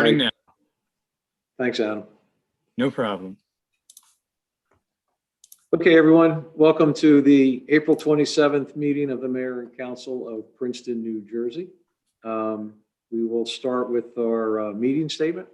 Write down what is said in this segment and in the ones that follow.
starting now. Thanks, Adam. No problem. Okay, everyone, welcome to the April 27th meeting of the Mayor and Council of Princeton, New Jersey. We will start with our meeting statement.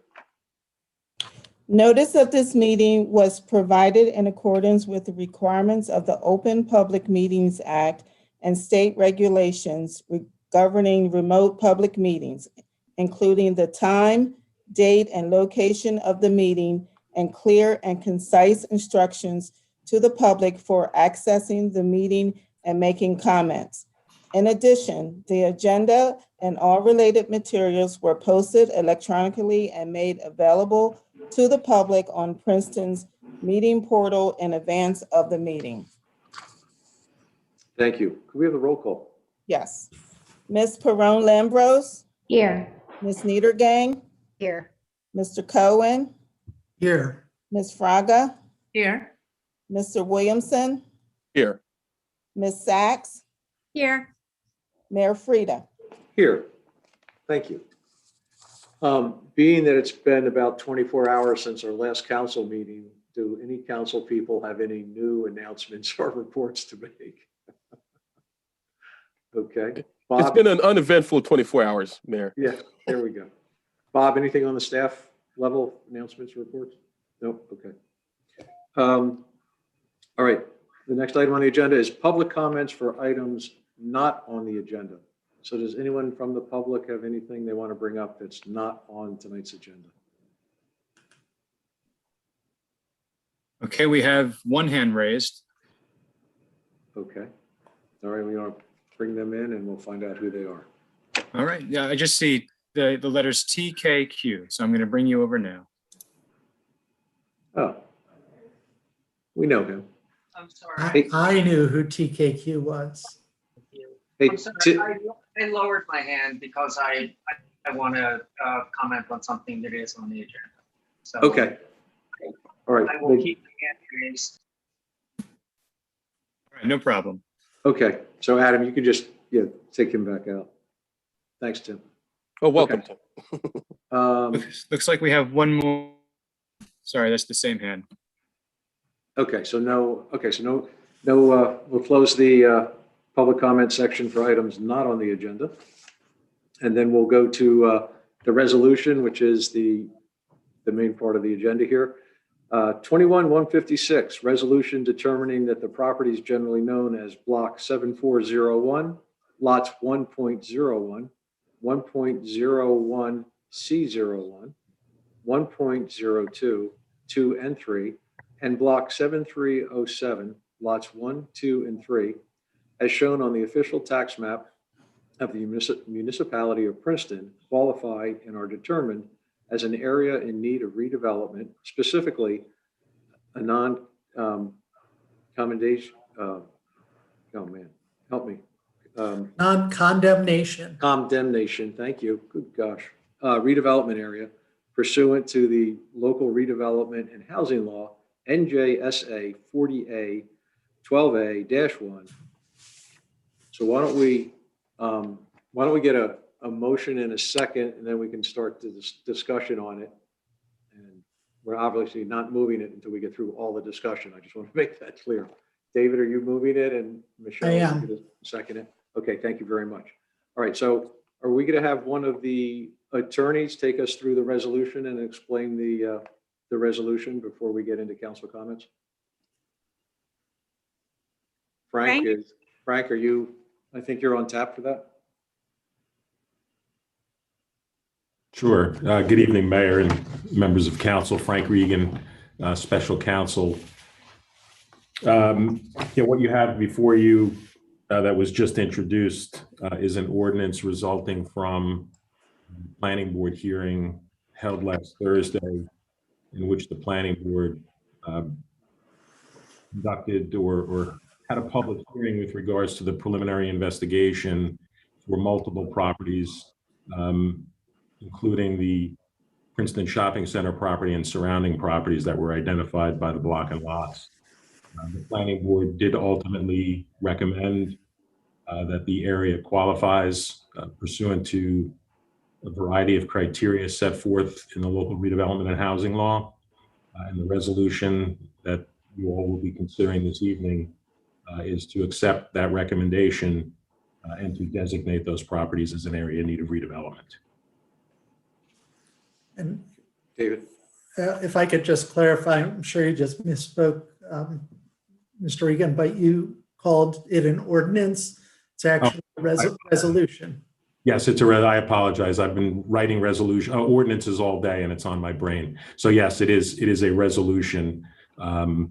Notice of this meeting was provided in accordance with the requirements of the Open Public Meetings Act and state regulations governing remote public meetings, including the time, date, and location of the meeting, and clear and concise instructions to the public for accessing the meeting and making comments. In addition, the agenda and all related materials were posted electronically and made available to the public on Princeton's meeting portal in advance of the meeting. Thank you. Can we have a roll call? Yes. Ms. Perrone Lambros, Here. Ms. Niedergang, Here. Mr. Cohen, Here. Ms. Fraga, Here. Mr. Williamson, Here. Ms. Sachs, Here. Mayor Frida. Here. Thank you. Being that it's been about 24 hours since our last council meeting, do any council people have any new announcements or reports to make? Okay. Bob? It's been an uneventful 24 hours, Mayor. Yeah, there we go. Bob, anything on the staff level announcements, reports? Nope, okay. All right, the next item on the agenda is public comments for items not on the agenda. So does anyone from the public have anything they want to bring up that's not on tonight's agenda? Okay, we have one hand raised. Okay. All right, we want to bring them in and we'll find out who they are. All right, yeah, I just see the letters TKQ, so I'm going to bring you over now. Oh, we know him. I'm sorry. I knew who TKQ was. Hey, I'm sorry. I lowered my hand because I want to comment on something that is on the agenda. So okay. All right. I will keep the hand raised. All right, no problem. Okay, so Adam, you can just, take him back out. Thanks, Tim. Oh, welcome. Okay. Looks like we have one more. Sorry, that's the same hand. Okay, so no, we'll close the public comment section for items not on the agenda. And then we'll go to the resolution, which is the main part of the agenda here. 21-156, resolution determining that the properties generally known as Block 7401, lots 1.01, 1.01C01, 1.02, 2 and 3, and Block 7307, lots 1, 2, and 3, as shown on the official tax map of the municipality of Princeton, qualify and are determined as an area in need of redevelopment, specifically a non-condemnation, oh man, help me. Non-condemnation. Condemnation, thank you, good gosh. Redevelopment area pursuant to the local redevelopment and housing law, NJSA 40A 12A-1. So why don't we get a motion in a second, and then we can start the discussion on it. And we're obviously not moving it until we get through all the discussion. I just want to make that clear. David, are you moving it? And Michelle, I am. you gonna second it? Okay, thank you very much. All right, so are we going to have one of the attorneys take us through the resolution and explain the resolution before we get into council comments? Frank, are you, I think you're on tap for that? Sure. Good evening, Mayor and members of council. Frank Regan, special counsel. What you have before you that was just introduced is an ordinance resulting from planning board hearing held last Thursday, in which the planning board conducted or had a public hearing with regards to the preliminary investigation for multiple properties, including the Princeton Shopping Center property and surrounding properties that were identified by the block and lots. The planning board did ultimately recommend that the area qualifies pursuant to a variety of criteria set forth in the local redevelopment and housing law. And the resolution that you all will be considering this evening is to accept that recommendation and to designate those properties as an area in need of redevelopment. And David? if I could just clarify, I'm sure you just misspoke, Mr. Regan, but you called it an ordinance. It's actually a resolution. Yes, I apologize. I've been writing ordinances all day and it's on my brain. So yes, it is a resolution. That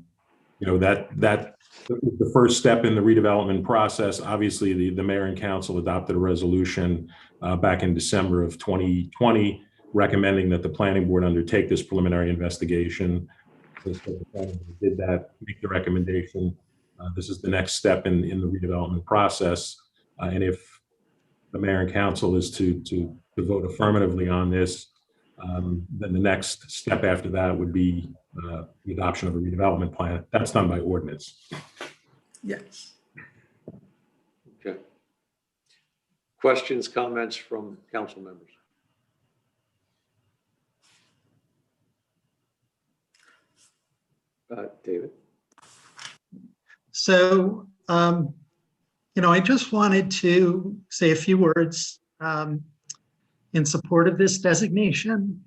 the first step in the redevelopment process. Obviously, the mayor and council adopted a resolution back in December of 2020, recommending that the planning board undertake this preliminary investigation. So the planning board did that, make the recommendation. This is the next step in the redevelopment process. And if the mayor and council is to vote affirmatively on this, then the next step after that would be the adoption of a redevelopment plan. That's done by ordinance. Yes. Okay. Questions, comments from council members? David? So, I just wanted to say a few words in support of this designation.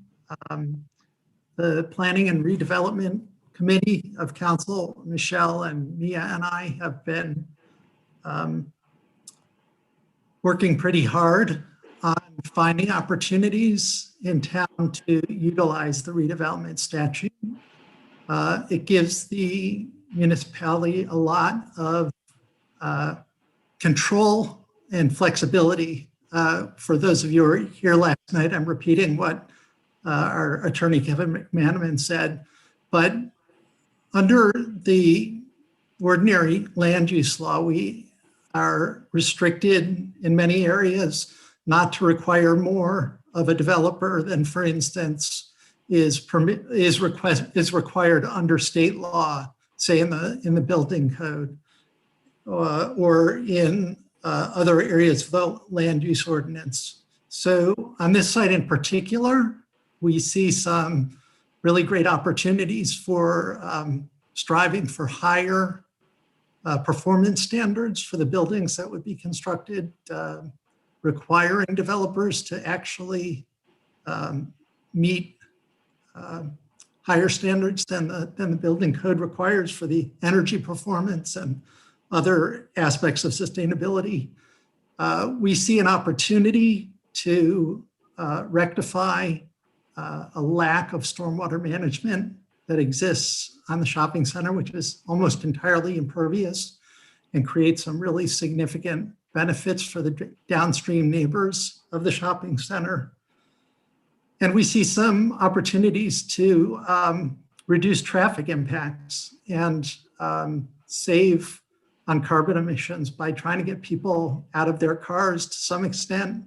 The Planning and Redevelopment Committee of Council, Michelle and Mia and I have been working pretty hard on finding opportunities in town to utilize the redevelopment statute. It gives the municipality a lot of control and flexibility. For those of you who were here last night, I'm repeating what our attorney Kevin McManaman said, but under the ordinary land use law, we are restricted in many areas not to require more of a developer than, for instance, is required under state law, say in the building code, or in other areas of the land use ordinance. So on this site in particular, we see some really great opportunities for striving for higher performance standards for the buildings that would be constructed, requiring developers to actually meet higher standards than the building code requires for the energy performance and other aspects of sustainability. We see an opportunity to rectify a lack of stormwater management that exists on the shopping center, which is almost entirely impervious, and create some really significant benefits for the downstream neighbors of the shopping center. And we see some opportunities to reduce traffic impacts and save on carbon emissions by trying to get people out of their cars to some extent.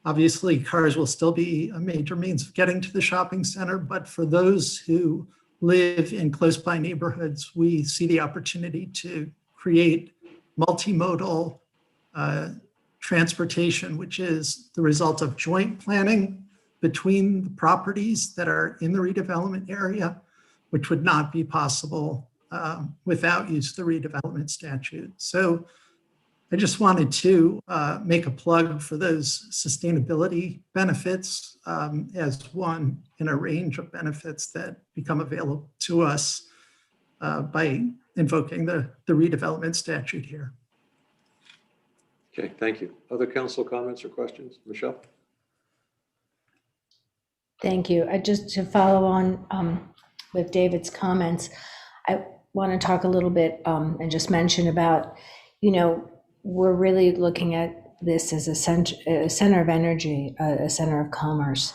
Obviously, cars will still be a major means of getting to the shopping center, but for those who live in close by neighborhoods, we see the opportunity to create multimodal transportation, which is the result of joint planning between the properties that are in the redevelopment area, which would not be possible without use of the redevelopment statute. So I just wanted to make a plug for those sustainability benefits as one in a range of benefits that become available to us by invoking the redevelopment statute here. Okay, thank you. Other council comments or questions? Michelle? Thank you. Just to follow on with David's comments, I want to talk a little bit and just mention about, we're really looking at this as a center of energy, a center of commerce.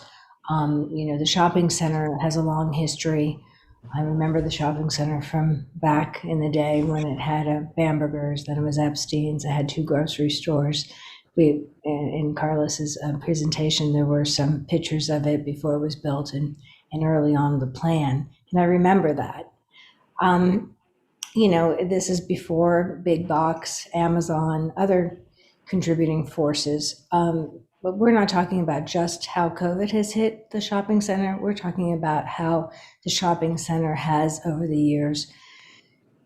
The shopping center has a long history. I remember the shopping center from back in the day when it had a Bamberger's, then it was Epstein's, it had 2 grocery stores. In Carlos's presentation, there were some pictures of it before it was built and early on the plan. And I remember that. This is before big box, Amazon, other contributing forces. but we're not talking about just how COVID has hit the shopping center. We're talking about how the shopping center has, over the years,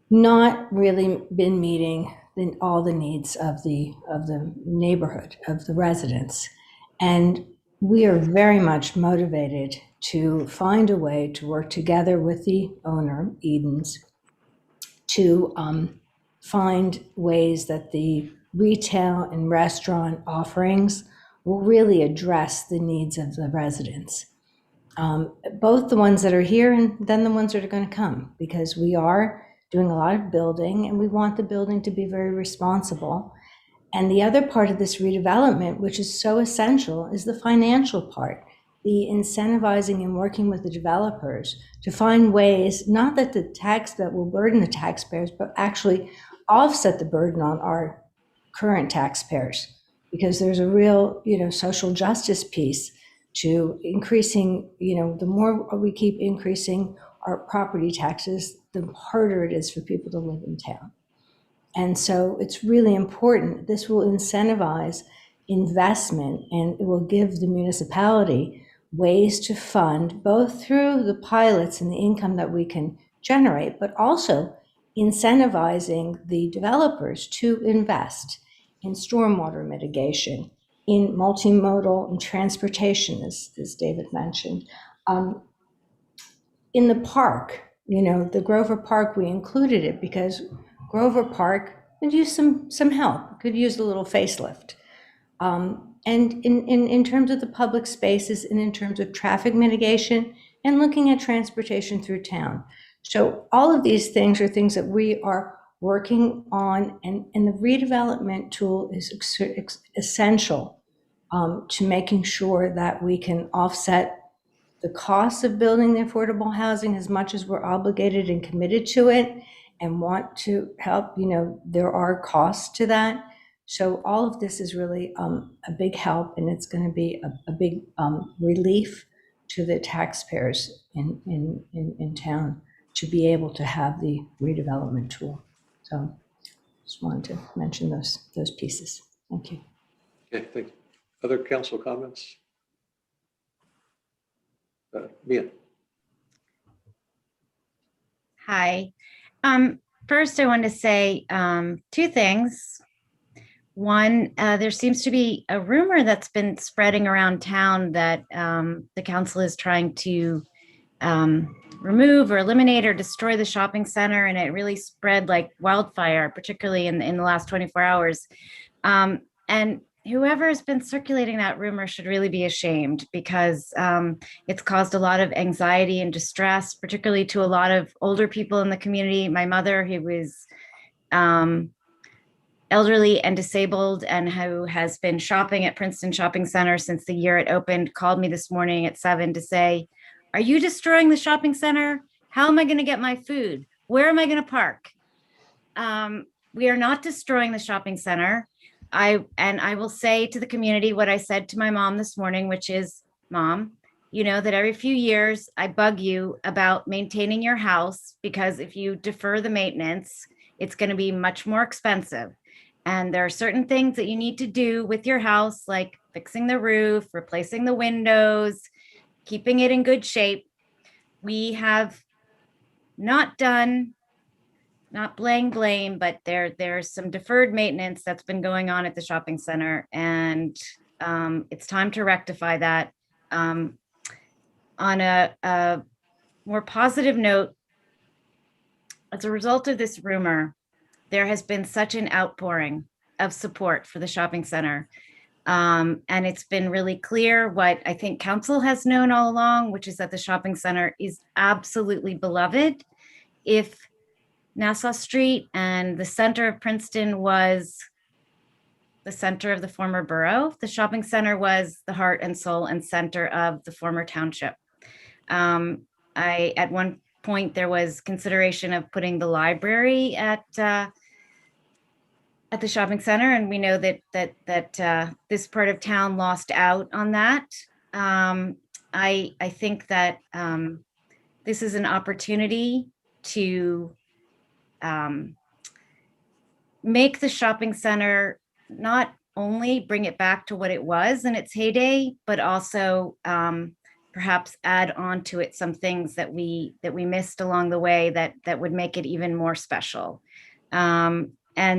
not really been meeting all the needs of the neighborhood, of the residents. And we are very much motivated to find a way to work together with the owner, Eden's, to find ways that the retail and restaurant offerings will really address the needs of the residents. Both the ones that are here and then the ones that are going to come, because we are doing a lot of building and we want the building to be very responsible. And the other part of this redevelopment, which is so essential, is the financial part, the incentivizing and working with the developers to find ways, not that the tax that will burden the taxpayers, but actually offset the burden on our current taxpayers. Because there's a real, social justice piece to increasing, the more we keep increasing our property taxes, the harder it is for people to live in town. And so it's really important. This will incentivize investment, and it will give the municipality ways to fund, both through the pilots and the income that we can generate, but also incentivizing the developers to invest in stormwater mitigation, in multimodal and transportation, as David mentioned. In the park, the Grover Park, we included it because Grover Park could use some help, could use a little facelift. And in terms of the public spaces and in terms of traffic mitigation and looking at transportation through town. So all of these things are things that we are working on, and the redevelopment tool is essential to making sure that we can offset the costs of building the affordable housing as much as we're obligated and committed to it and want to help. There are costs to that. So all of this is really a big help, and it's going to be a big relief to the taxpayers in town to be able to have the redevelopment tool. So just wanted to mention those pieces. Thank you. Okay, thank you. Other council comments? Mia. Hi. First, I want to say two things. One, there seems to be a rumor that's been spreading around town that the council is trying to remove or eliminate or destroy the shopping center, and it really spread like wildfire, particularly in the last 24 hours. And whoever has been circulating that rumor should really be ashamed, because it's caused a lot of anxiety and distress, particularly to a lot of older people in the community. My mother, who was elderly and disabled and who has been shopping at Princeton Shopping Center since the year it opened, called me this morning at 7 to say, "Are you destroying the shopping center? How am I going to get my food? Where am I going to park?" We are not destroying the shopping center. I will say to the community what I said to my mom this morning, which is, "Mom, you know that every few years I bug you about maintaining your house, because if you defer the maintenance, it's going to be much more expensive. And there are certain things that you need to do with your house, like fixing the roof, replacing the windows, keeping it in good shape. We have not done, not blame, but there's some deferred maintenance that's been going on at the shopping center, and it's time to rectify that." On a more positive note, as a result of this rumor, there has been such an outpouring of support for the shopping center. And it's been really clear what I think council has known all along, which is that the shopping center is absolutely beloved. If Nassau Street and the center of Princeton was the center of the former borough, the shopping center was the heart and soul and center of the former township. At one point, there was consideration of putting the library at the shopping center, and we know that this part of town lost out on that. I think that this is an opportunity to make the shopping center not only bring it back to what it was in its heyday, but also perhaps add on to it some things that we missed along the way that would make it even more special. And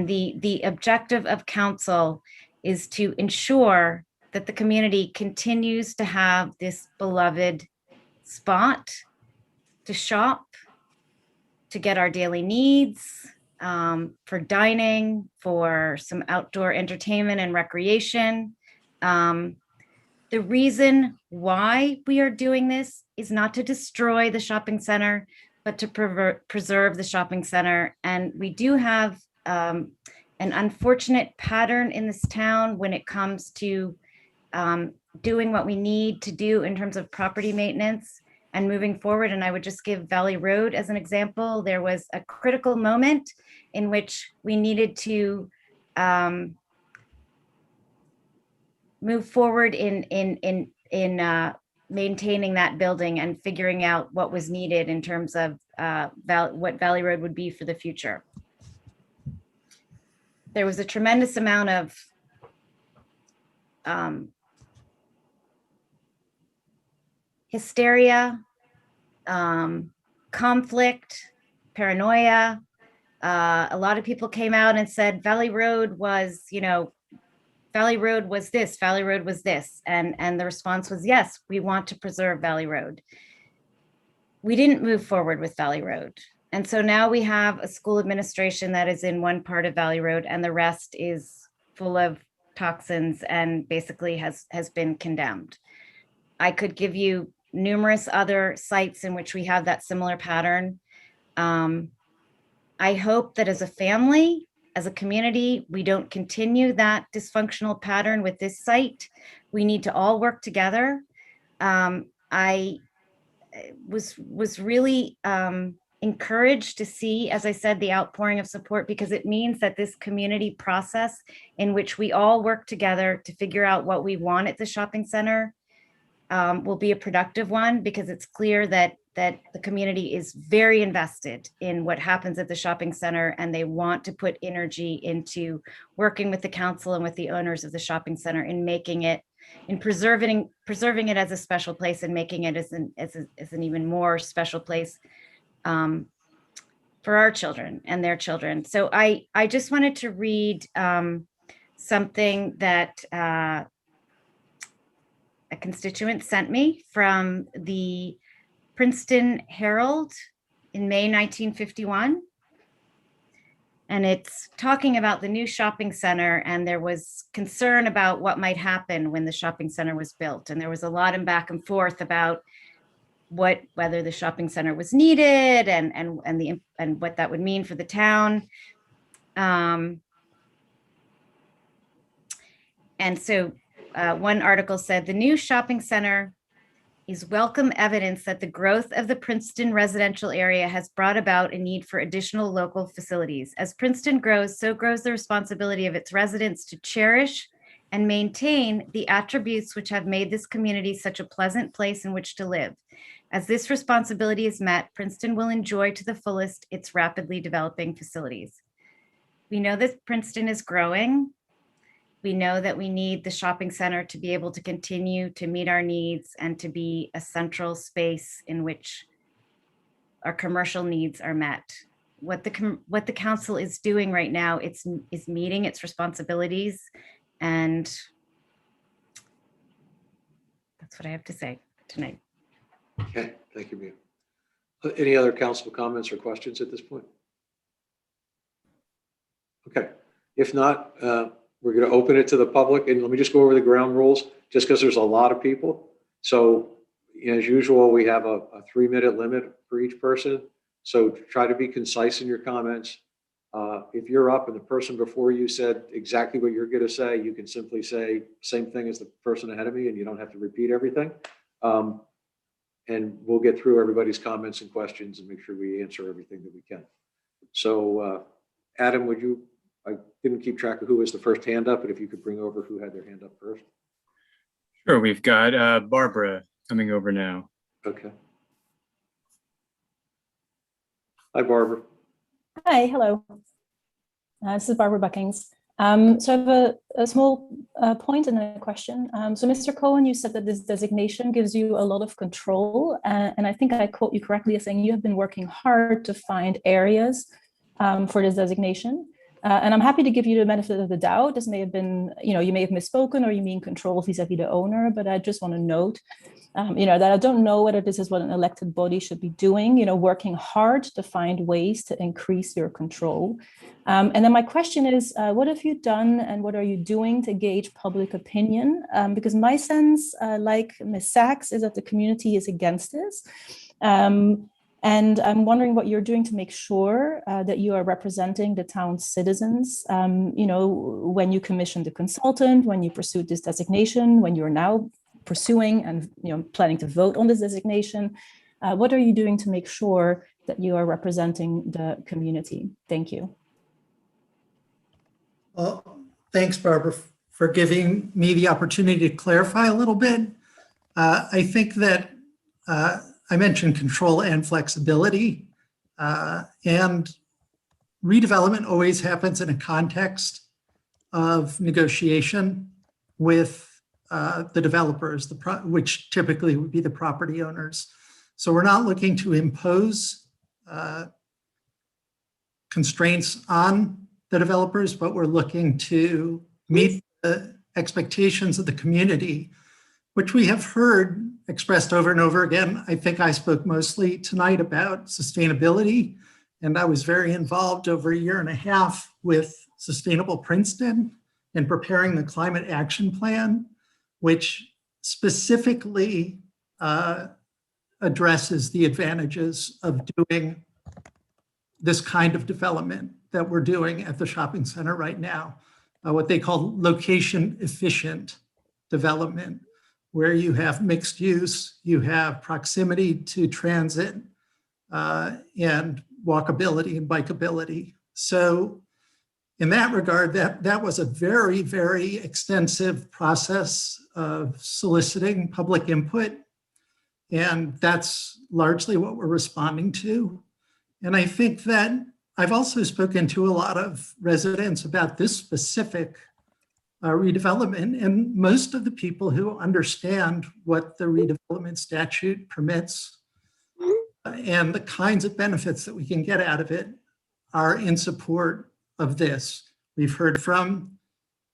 the objective of council is to ensure that the community continues to have this beloved spot to shop, to get our daily needs, for dining, for some outdoor entertainment and recreation. The reason why we are doing this is not to destroy the shopping center, but to preserve the shopping center. And we do have an unfortunate pattern in this town when it comes to doing what we need to do in terms of property maintenance and moving forward. And I would just give Valley Road as an example. There was a critical moment in which we needed to move forward in maintaining that building and figuring out what was needed in terms of what Valley Road would be for the future. There was a tremendous amount of hysteria, conflict, paranoia. A lot of people came out and said Valley Road was, Valley Road was this, Valley Road was this. And the response was, yes, we want to preserve Valley Road. We didn't move forward with Valley Road. And so now we have a school administration that is in one part of Valley Road and the rest is full of toxins and basically has been condemned. I could give you numerous other sites in which we have that similar pattern. I hope that as a family, as a community, we don't continue that dysfunctional pattern with this site. We need to all work together. I was really encouraged to see, as I said, the outpouring of support, because it means that this community process in which we all work together to figure out what we want at the shopping center will be a productive one, because it's clear that the community is very invested in what happens at the shopping center, and they want to put energy into working with the council and with the owners of the shopping center in making it, in preserving it as a special place and making it as an even more special place for our children and their children. So I just wanted to read something that a constituent sent me from the Princeton Herald in May 1951. And it's talking about the new shopping center, and there was concern about what might happen when the shopping center was built. And there was a lot of back and forth about whether the shopping center was needed and what that would mean for the town. And so one article said, the new shopping center is welcome evidence that the growth of the Princeton residential area has brought about a need for additional local facilities. As Princeton grows, so grows the responsibility of its residents to cherish and maintain the attributes which have made this community such a pleasant place in which to live. As this responsibility is met, Princeton will enjoy to the fullest its rapidly developing facilities. We know that Princeton is growing. We know that we need the shopping center to be able to continue to meet our needs and to be a central space in which our commercial needs are met. What the council is doing right now, is meeting its responsibilities, and that's what I have to say tonight. Okay, thank you, Mia. Any other council comments or questions at this point? Okay, if not, we're going to open it to the public, and let me just go over the ground rules, just because there's a lot of people. So as usual, we have a 3-minute limit for each person. So try to be concise in your comments. If you're up and the person before you said exactly what you're going to say, you can simply say same thing as the person ahead of me, and you don't have to repeat everything. And we'll get through everybody's comments and questions and make sure we answer everything that we can. So Adam, I didn't keep track of who was the first hand up, but if you could bring over who had their hand up first. Sure, we've got Barbara coming over now. Okay. Hi, Barbara. Hi, hello. This is Barbara Buckings. So I have a small point and a question. So Mr. Cohen, you said that this designation gives you a lot of control. And I think I quote you correctly as saying you have been working hard to find areas for this designation. And I'm happy to give you the benefit of the doubt. This may have been, you may have misspoken or you mean control vis-a-vis the owner, but I just want to note that I don't know whether this is what an elected body should be doing, working hard to find ways to increase your control. And then my question is, what have you done and what are you doing to gauge public opinion? Because my sense, like Ms. Sachs, is that the community is against this. And I'm wondering what you're doing to make sure that you are representing the town's citizens, when you commissioned the consultant, when you pursued this designation, when you're now pursuing and planning to vote on this designation. What are you doing to make sure that you are representing the community? Thank you. Well, thanks, Barbara, for giving me the opportunity to clarify a little bit. I think that I mentioned control and flexibility, and redevelopment always happens in a context of negotiation with the developers, which typically would be the property owners. So we're not looking to impose constraints on the developers, but we're looking to meet the expectations of the community, which we have heard expressed over and over again. I think I spoke mostly tonight about sustainability, and I was very involved over a year and a half with Sustainable Princeton in preparing the climate action plan, which specifically addresses the advantages of doing this kind of development that we're doing at the shopping center right now, what they call location efficient development, where you have mixed use, you have proximity to transit and walkability and bikeability. So in that regard, that was a very, very extensive process of soliciting public input. And that's largely what we're responding to. And I think that I've also spoken to a lot of residents about this specific redevelopment, and most of the people who understand what the redevelopment statute permits and the kinds of benefits that we can get out of it are in support of this. We've heard from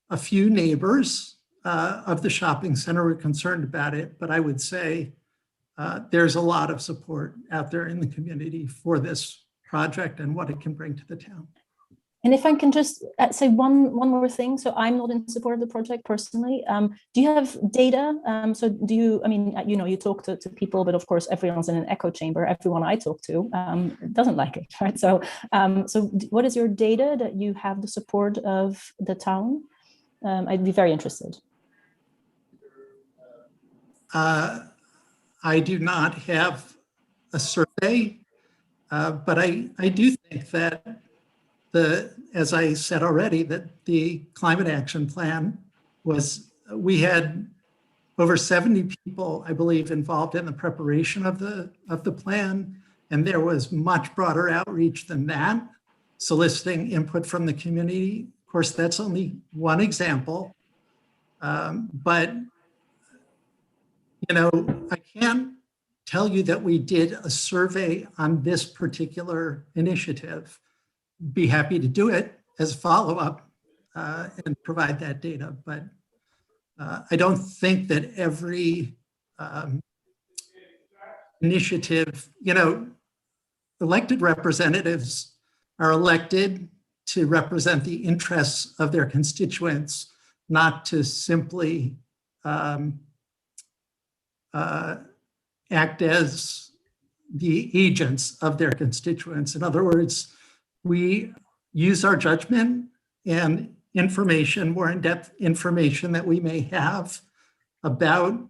a few neighbors of the shopping center who are concerned about it, but I would say there's a lot of support out there in the community for this project and what it can bring to the town. And if I can just say one more thing. So I'm not in support of the project personally. Do you have data? So do you, you talk to people, but of course everyone's in an echo chamber. Everyone I talk to doesn't like it, right? So what is your data that you have the support of the town? I'd be very interested. I do not have a survey, but I do think that as I said already, that the climate action plan we had over 70 people, I believe, involved in the preparation of the plan. And there was much broader outreach than that, soliciting input from the community. Of course, that's only one example, but I can't tell you that we did a survey on this particular initiative. Be happy to do it as a follow-up and provide that data, but I don't think that every initiative, elected representatives are elected to represent the interests of their constituents, not to simply act as the agents of their constituents. In other words, we use our judgment and information, more in-depth information that we may have about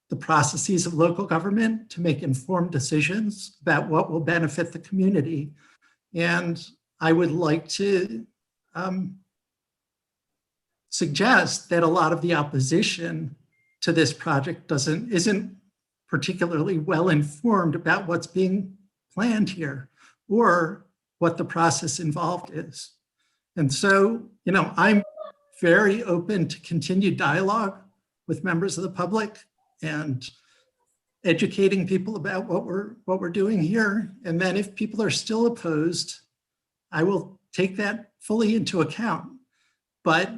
the processes of local government to make informed decisions about what will benefit the community. And I would like to suggest that a lot of the opposition to this project isn't particularly well informed about what's being planned here or what the process involved is. And so, I'm very open to continued dialogue with members of the public and educating people about what we're doing here. And then if people are still opposed, I will take that fully into account. But,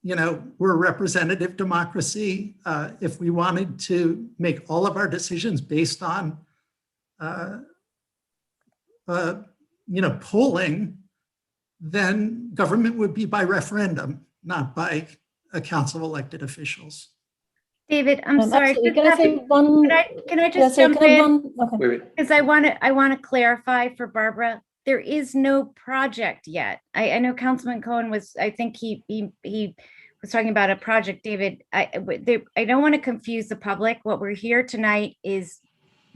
you know, we're a representative democracy. If we wanted to make all of our decisions based on, you know, polling, then government would be by referendum, not by a council of elected officials. David, I'm sorry. Absolutely. Can I say one? Can I Yeah, just so jump can I in? one? Okay. Wait, wait. Because I want to clarify for Barbara, there is no project yet. I know Councilman Cohen was, I think he was talking about a project, David. I don't want to confuse the public. What we're here tonight is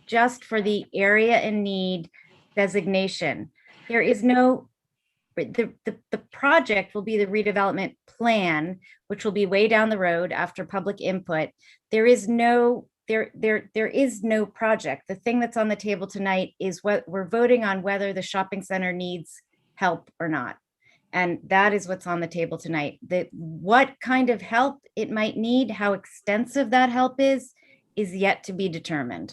just for the area in need designation. There is no, the project will be the redevelopment plan, which will be way down the road after public input. There is no project. The thing that's on the table tonight is what we're voting on, whether the shopping center needs help or not. And that is what's on the table tonight. What kind of help it might need, how extensive that help is yet to be determined.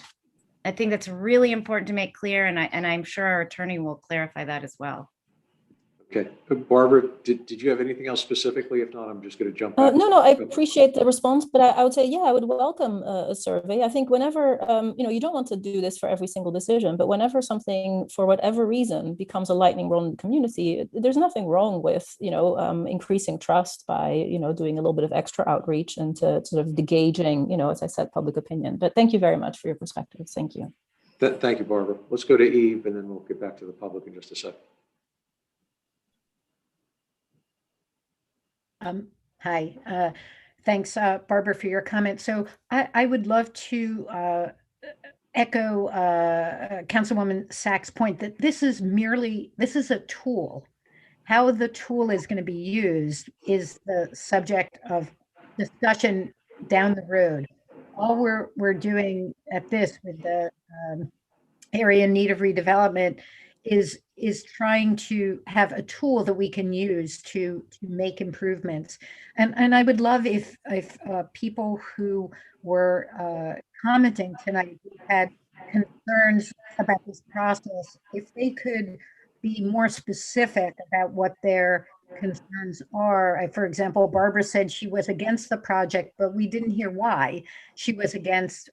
I think that's really important to make clear, and I'm sure our attorney will clarify that as well. Okay, Barbara, did you have anything else specifically? If not, I'm just going to jump back. No, I appreciate the response, but I would say, yeah, I would welcome a survey. I think whenever, you know, you don't want to do this for every single decision, but whenever something, for whatever reason, becomes a lightning rod in the community, there's nothing wrong with, you know, increasing trust by, you know, doing a little bit of extra outreach and to sort of gauging, you know, as I said, public opinion. But thank you very much for your perspectives. Thank you. Thank you, Barbara. Let's go to Eve, and then we'll get back to the public in just a second. Hi, thanks, Barbara, for your comment. So I would love to echo Councilwoman Sachs' point that this is a tool. How the tool is going to be used is the subject of discussion down the road. All we're doing at this with the area in need of redevelopment is trying to have a tool that we can use to make improvements. And I would love if people who were commenting tonight had concerns about this process, if they could be more specific about what their concerns are. For example, Barbara said she was against the project, but we didn't hear why she was against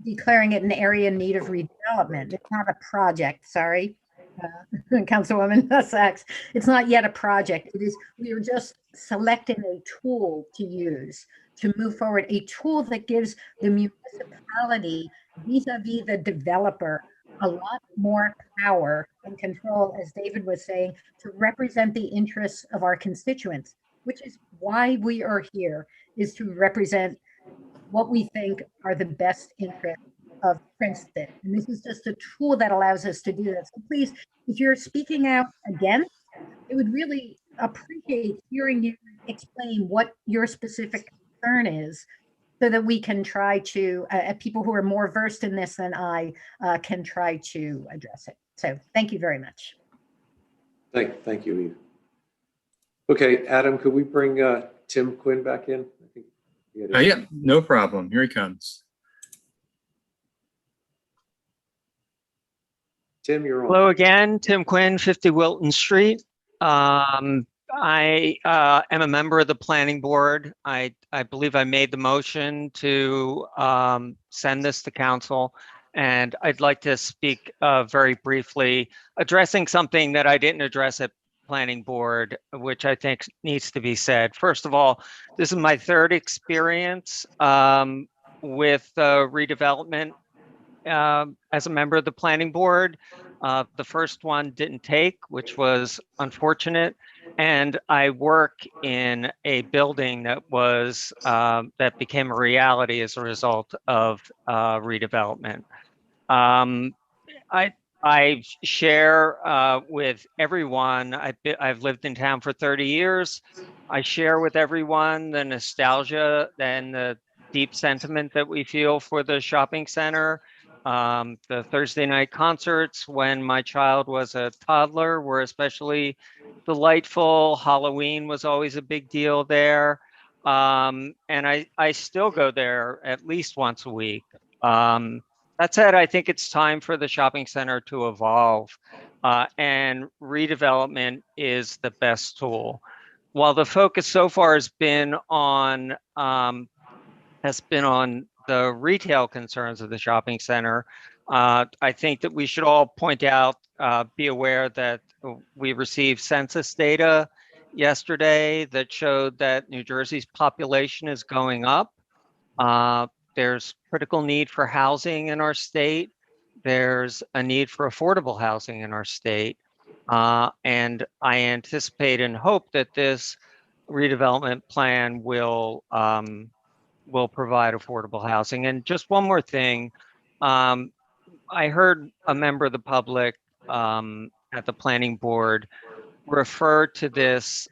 declaring it an area in need of redevelopment. It's not a project, sorry. Councilwoman Sachs, it's not yet a project. It is, we are just selecting a tool to use to move forward, a tool that gives the municipality vis-a-vis the developer a lot more power and control, as David was saying, to represent the interests of our constituents, which is why we are here, is to represent what we think are the best interests of Princeton. And this is just a tool that allows us to do that. So please, if you're speaking out against, I would really appreciate hearing you explain what your specific concern is so that we can try to, people who are more versed in this than I can try to address it. So thank you very much. Thank you, Eve. Okay, Adam, could we bring Tim Quinn back in? I think yeah, no problem. Here he comes. Tim, you're on. Hello again, Tim Quinn, 50 Wilton Street. I am a member of the planning board. I believe I made the motion to send this to council, and I'd like to speak very briefly, addressing something that I didn't address at planning board, which I think needs to be said. First of all, this is my third experience with redevelopment as a member of the planning board. The first one didn't take, which was unfortunate. And I work in a building that was that became a reality as a result of redevelopment. I share with everyone. I've lived in town for 30 years. I share with everyone the nostalgia and the deep sentiment that we feel for the shopping center. The Thursday night concerts when my child was a toddler were especially delightful. Halloween was always a big deal there. And I still go there at least once a week. That said, I think it's time for the shopping center to evolve, and redevelopment is the best tool. While the focus so far has been on the retail concerns of the shopping center, I think that we should all point out, be aware that we received census data yesterday that showed that New Jersey's population is going up. There's critical need for housing in our state. There's a need for affordable housing in our state. And I anticipate and hope that this redevelopment plan will provide affordable housing. And just one more thing, I heard a member of the public at the planning board refer to this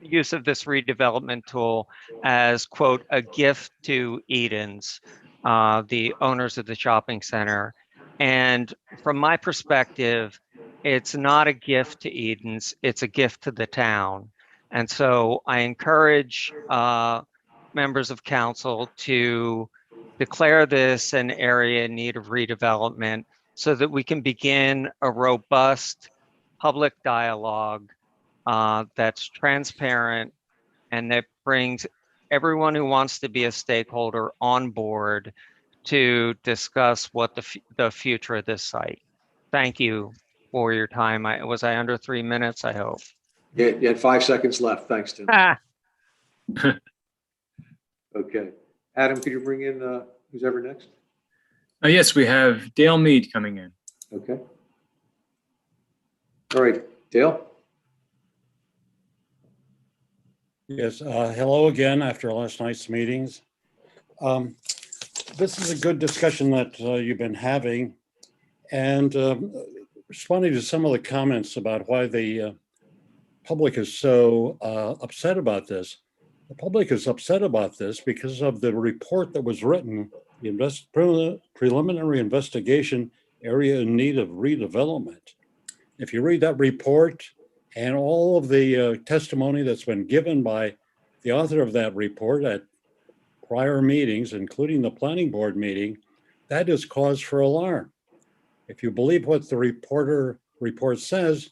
use of this redevelopment tool as, quote, a gift to Edens, the owners of the shopping center. And from my perspective, it's not a gift to Edens, it's a gift to the town. And so I encourage members of council to declare this an area in need of redevelopment so that we can begin a robust public dialogue that's transparent and that brings everyone who wants to be a stakeholder on board to discuss what the future of this site. Thank you for your time. Was I under 3 minutes? I hope. Yeah, you had 5 seconds left. Thanks, Tim. Okay. Adam, could you bring in who's ever next? Yes, we have Dale Mead coming in. Okay. All right, Dale. Yes, hello again after last night's meetings. This is a good discussion that you've been having, and responding to some of the comments about why the public is so upset about this. The public is upset about this because of the report that was written, the preliminary investigation area in need of redevelopment. If you read that report, and all of the testimony that's been given by the author of that report at prior meetings, including the planning board meeting, that is cause for alarm. If you believe what the report says,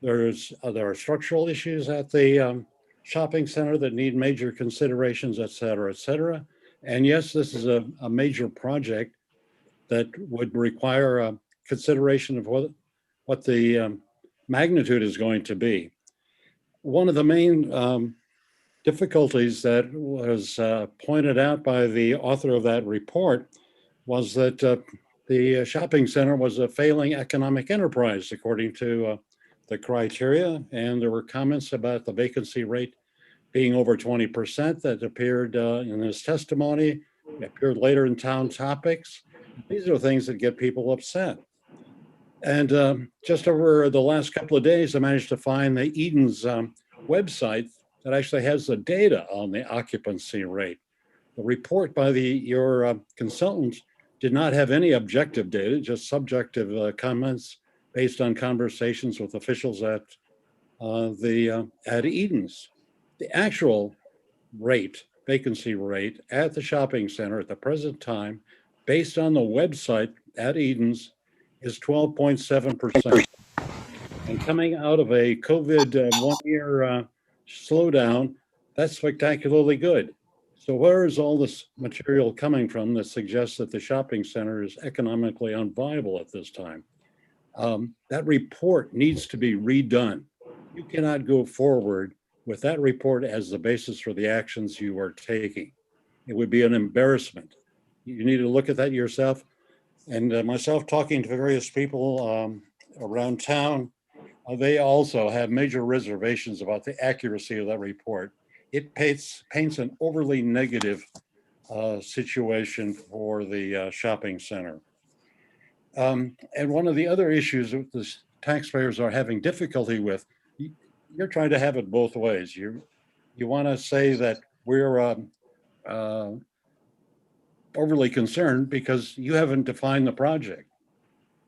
there are structural issues at the shopping center that need major considerations, et cetera, et cetera. And yes, this is a major project that would require a consideration of what the magnitude is going to be. One of the main difficulties that was pointed out by the author of that report was that the shopping center was a failing economic enterprise, according to the criteria. And there were comments about the vacancy rate being over 20% that appeared in his testimony, appeared later in Town Topics. These are things that get people upset. And just over the last couple of days, I managed to find the Edens website that actually has the data on the occupancy rate. The report by your consultant did not have any objective data, just subjective comments based on conversations with officials at Edens. The actual rate, vacancy rate at the shopping center at the present time, based on the website at Edens, is 12.7%. And coming out of a COVID 1 year slowdown, that's spectacularly good. So where is all this material coming from that suggests that the shopping center is economically unviable at this time? That report needs to be redone. You cannot go forward with that report as the basis for the actions you are taking. It would be an embarrassment. You need to look at that yourself. And myself talking to various people around town, they also have major reservations about the accuracy of that report. It paints an overly negative situation for the shopping center. And one of the other issues that the taxpayers are having difficulty with, you're trying to have it both ways. You want to say that we're overly concerned because you haven't defined the project.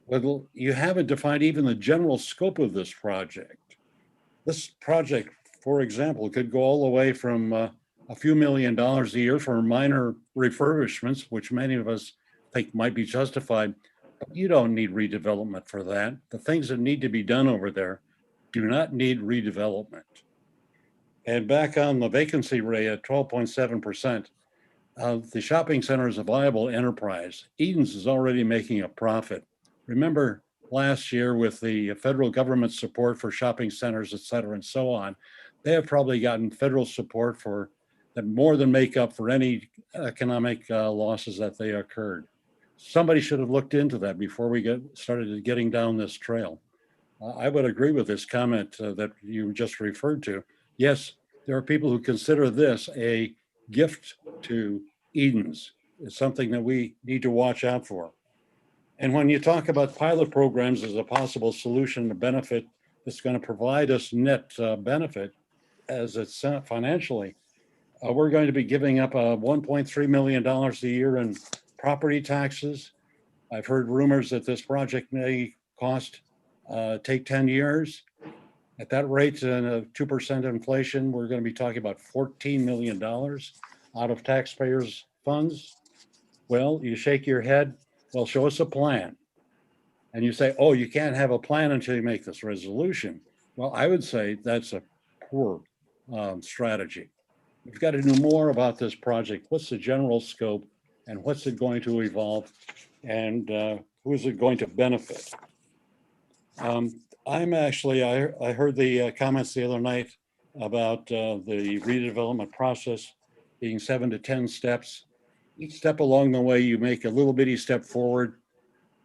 Well, you haven't defined even the general scope of this project. This project, for example, could go all the way from a few $1,000,000 a year for minor refurbishments, which many of us think might be justified. But you don't need redevelopment for that. The things that need to be done over there do not need redevelopment. And back on the vacancy rate at 12.7%, the shopping center is a viable enterprise. Eden's is already making a profit. Remember last year with the federal government support for shopping centers, et cetera, and so on, they have probably gotten federal support for that more than make up for any economic losses that they occurred. Somebody should have looked into that before we started getting down this trail. I would agree with this comment that you just referred to. Yes, there are people who consider this a gift to Eden's. It's something that we need to watch out for. And when you talk about pilot programs as a possible solution to benefit that's going to provide us net benefit as it's financially, we're going to be giving up $1.3 million a year in property taxes. I've heard rumors that this project may take 10 years. At that rate, and a 2% inflation, we're going to be talking about $14 million out of taxpayers' funds. Well, you shake your head. Well, show us a plan. And you say, oh, you can't have a plan until you make this resolution. Well, I would say that's a poor strategy. We've got to do more about this project. What's the general scope and what's it going to evolve and who is it going to benefit? I heard the comments the other night about the redevelopment process being 7 to 10 steps. Each step along the way, you make a little bitty step forward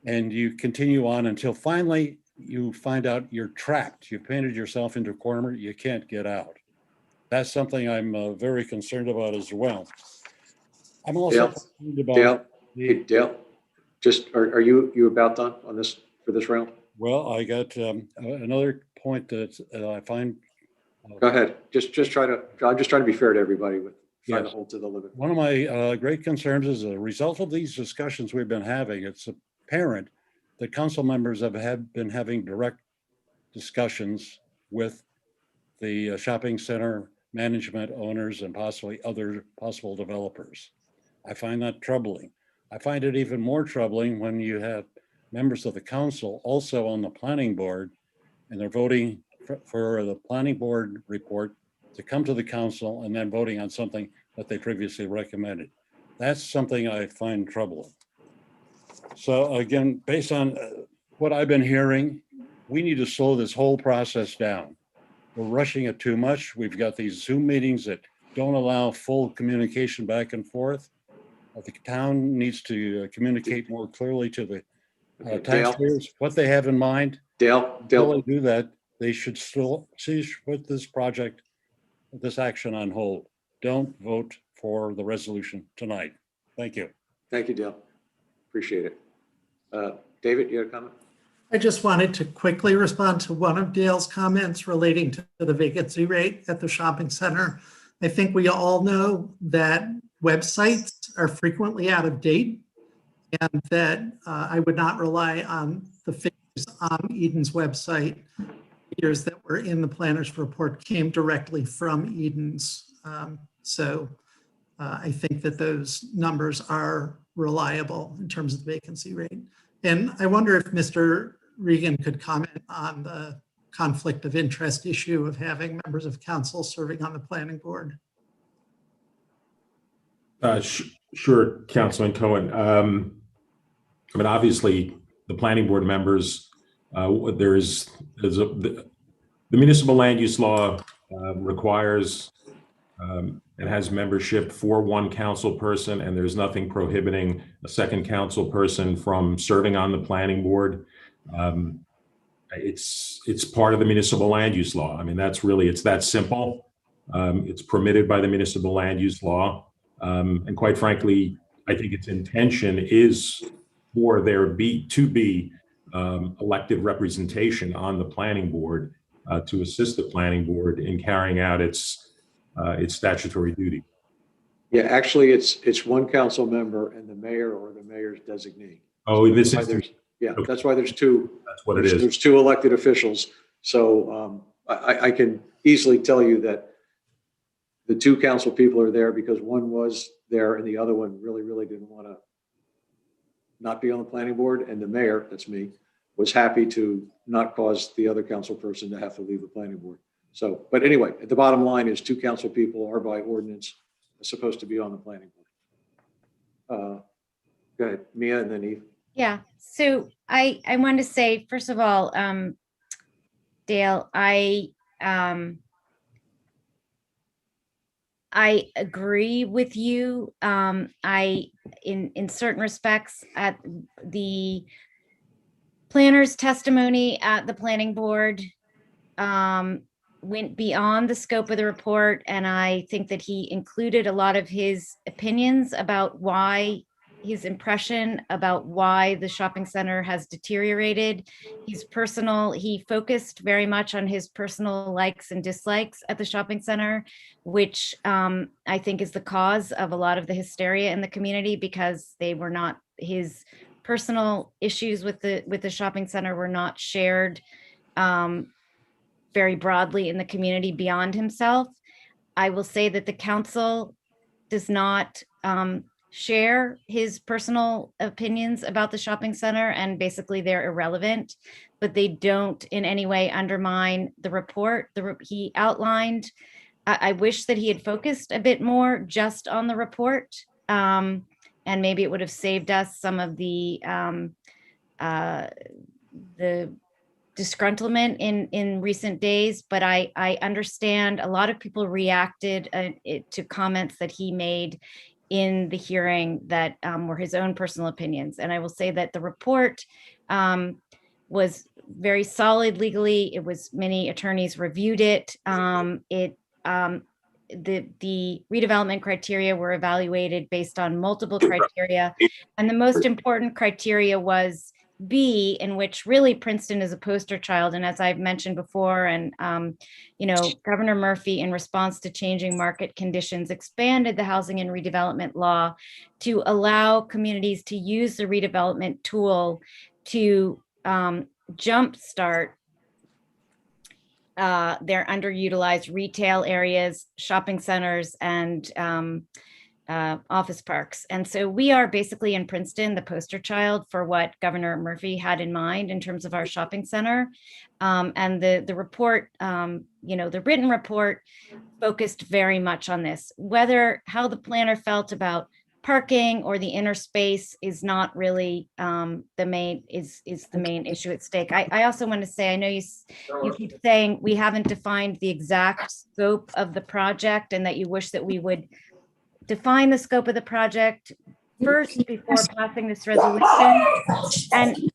and you continue on until finally you find out you're trapped. You've painted yourself into a corner, you can't get out. That's something I'm very concerned about as well. I'm also concerned about Dale, just are you about done on this for this round? Well, I got another point that I find. Go ahead. I'm just trying to be fair to everybody with trying to hold to the limit. One of my great concerns is a result of these discussions we've been having. It's apparent that council members have been having direct discussions with the shopping center management owners and possibly other possible developers. I find that troubling. I find it even more troubling when you have members of the council also on the planning board, and they're voting for the planning board report to come to the council and then voting on something that they previously recommended. That's something I find troubling. So again, based on what I've been hearing, we need to slow this whole process down. We're rushing it too much. We've got these Zoom meetings that don't allow full communication back and forth. The town needs to communicate more clearly to the taxpayers what they have in mind. Dale, Until they do that, they should still put this action on hold. Don't vote for the resolution tonight. Thank you. Thank you, Dale. Appreciate it. David, you have a comment? I just wanted to quickly respond to one of Dale's comments relating to the vacancy rate at the shopping center. I think we all know that websites are frequently out of date and that I would not rely on the figures on Eden's website. Figures that were in the planner's report came directly from Eden's. So I think that those numbers are reliable in terms of the vacancy rate. And I wonder if Mr. Regan could comment on the conflict of interest issue of having members of council serving on the planning board. Sure, Councilman Cohen. I mean, obviously, the planning board members, the municipal land use law requires and has membership for one council person, and there's nothing prohibiting a second council person from serving on the planning board. It's part of the municipal land use law. I mean, it's that simple. It's permitted by the municipal land use law. And quite frankly, I think its intention is for there to be elected representation on the planning board to assist the planning board in carrying out its statutory duty. Yeah, actually, it's one council member and the mayor or the mayor's designee. Oh, this That's why is, there's, yeah, that's why there's two. that's what it is. There's two elected officials. So I can easily tell you that the two council people are there because one was there and the other one really didn't want to not be on the planning board. And the mayor, that's me, was happy to not cause the other council person to have to leave the planning board. So, but anyway, the bottom line is two council people are by ordinance supposed to be on the planning board. Go ahead, Mia, and then Eve. Yeah, so I wanted to say, first of all, Dale, I agree with you. In certain respects, at the planner's testimony at the planning board went beyond the scope of the report, and I think that he included a lot of his opinions about why, his impression about why the shopping center has deteriorated. He focused very much on his personal likes and dislikes at the shopping center, which I think is the cause of a lot of the hysteria in the community, because they were not, his personal issues with the shopping center were not shared very broadly in the community beyond himself. I will say that the council does not share his personal opinions about the shopping center, and basically they're irrelevant, but they don't in any way undermine the report. He outlined, I wish that he had focused a bit more just on the report, and maybe it would have saved us some of the disgruntlement in recent days. But I understand a lot of people reacted to comments that he made in the hearing that were his own personal opinions. And I will say that the report was very solid legally. It was, many attorneys reviewed it. The redevelopment criteria were evaluated based on multiple criteria. And the most important criteria was B, in which really Princeton is a poster child. And as I've mentioned before, and Governor Murphy, in response to changing market conditions, expanded the housing and redevelopment law to allow communities to use the redevelopment tool to jumpstart their underutilized retail areas, shopping centers, and office parks. And so we are basically in Princeton the poster child for what Governor Murphy had in mind in terms of our shopping center. And the report, the written report focused very much on this. How the planner felt about parking or the inner space is not really the main issue at stake. I also want to say, I know you keep saying we haven't defined the exact scope of the project, and that you wish that we would define the scope of the project first before passing this resolution. And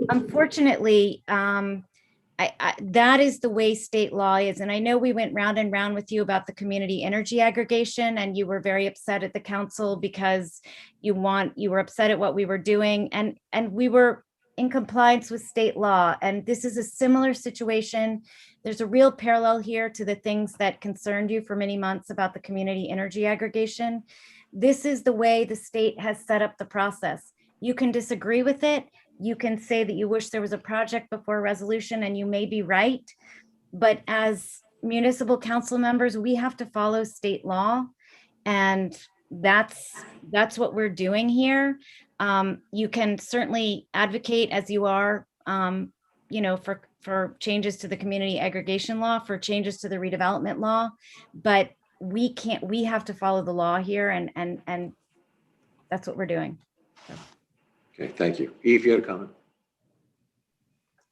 unfortunately, that is the way state law is. And I know we went round and round with you about the community energy aggregation, and you were very upset at the council because you were upset at what we were doing, and we were in compliance with state law. And this is a similar situation. There's a real parallel here to the things that concerned you for many months about the community energy aggregation. This is the way the state has set up the process. You can disagree with it. You can say that you wish there was a project before resolution, and you may be right. But as municipal council members, we have to follow state law. And that's what we're doing here. You can certainly advocate, as you are, for changes to the community aggregation law, for changes to the redevelopment law, but we have to follow the law here, and that's what we're doing. So. Okay, thank you. Eve, you had a comment?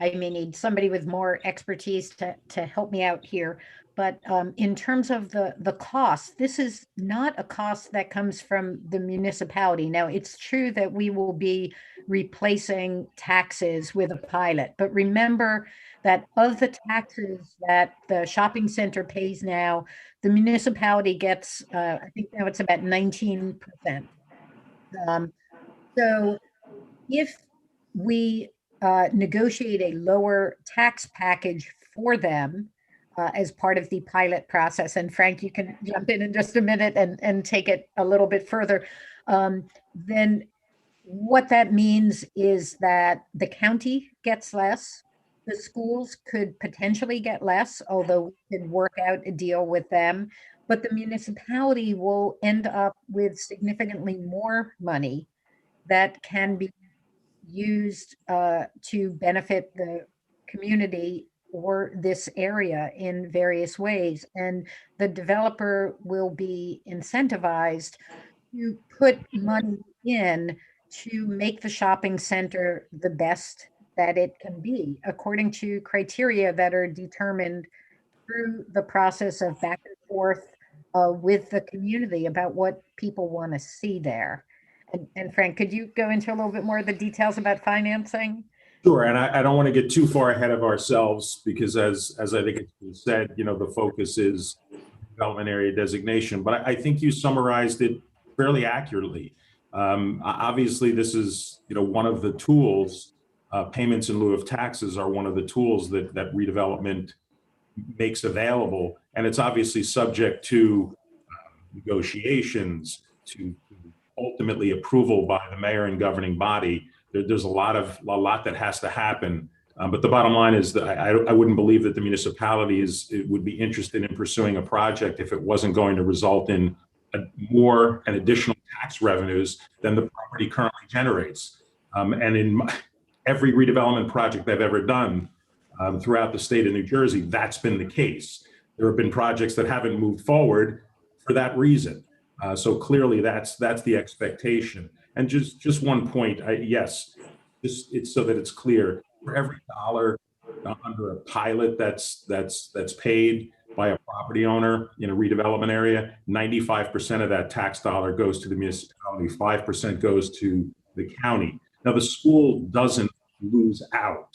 I may need somebody with more expertise to help me out here. But in terms of the cost, this is not a cost that comes from the municipality. Now, it's true that we will be replacing taxes with a pilot, but remember that of the taxes that the shopping center pays now, the municipality gets, I think now it's about 19%. So if we negotiate a lower tax package for them, as part of the pilot process. And Frank, you can jump in just a minute and take it a little bit further. Then what that means is that the county gets less. The schools could potentially get less, although we could work out a deal with them. But the municipality will end up with significantly more money that can be used to benefit the community or this area in various ways. And the developer will be incentivized to put money in to make the shopping center the best that it can be, according to criteria that are determined through the process of back and forth with the community about what people want to see there. And Frank, could you go into a little bit more of the details about financing? Sure, and I don't want to get too far ahead of ourselves because as I think it's been said, the focus is development area designation, but I think you summarized it fairly accurately. Obviously, this is, one of the tools, payments in lieu of taxes are one of the tools that redevelopment makes available. And it's obviously subject to negotiations, to ultimately approval by the mayor and governing body. There's a lot that has to happen. But the bottom line is that I wouldn't believe that the municipality would be interested in pursuing a project if it wasn't going to result in more and additional tax revenues than the property currently generates. And in every redevelopment project I've ever done throughout the state of New Jersey, that's been the case. There have been projects that haven't moved forward for that reason. So clearly that's the expectation. And just one point, yes, it's so that it's clear, for every dollar under a pilot that's paid by a property owner in a redevelopment area, 95% of that tax dollar goes to the municipality, 5% goes to the county. Now the school doesn't lose out.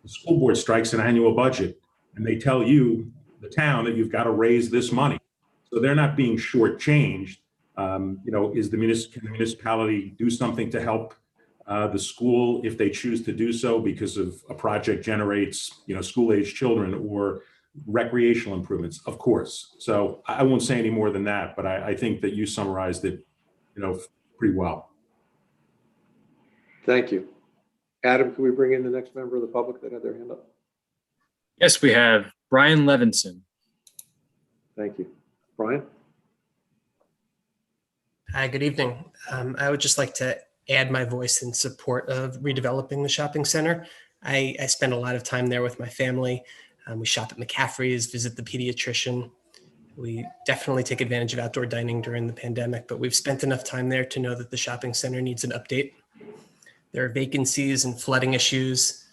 The school board strikes an annual budget and they tell you, the town, that you've got to raise this money. So they're not being shortchanged. Can the municipality do something to help the school if they choose to do so because of a project generates, school-age children or recreational improvements? Of course. So I won't say any more than that, but I think that you summarized it, pretty well. Thank you. Adam, can we bring in the next member of the public that had their hand up? Yes, we have Brian Levinson. Thank you. Brian? Hi, good evening. I would just like to add my voice in support of redeveloping the shopping center. I spend a lot of time there with my family. We shop at McCaffrey's, visit the pediatrician. We definitely take advantage of outdoor dining during the pandemic, but we've spent enough time there to know that the shopping center needs an update. There are vacancies and flooding issues.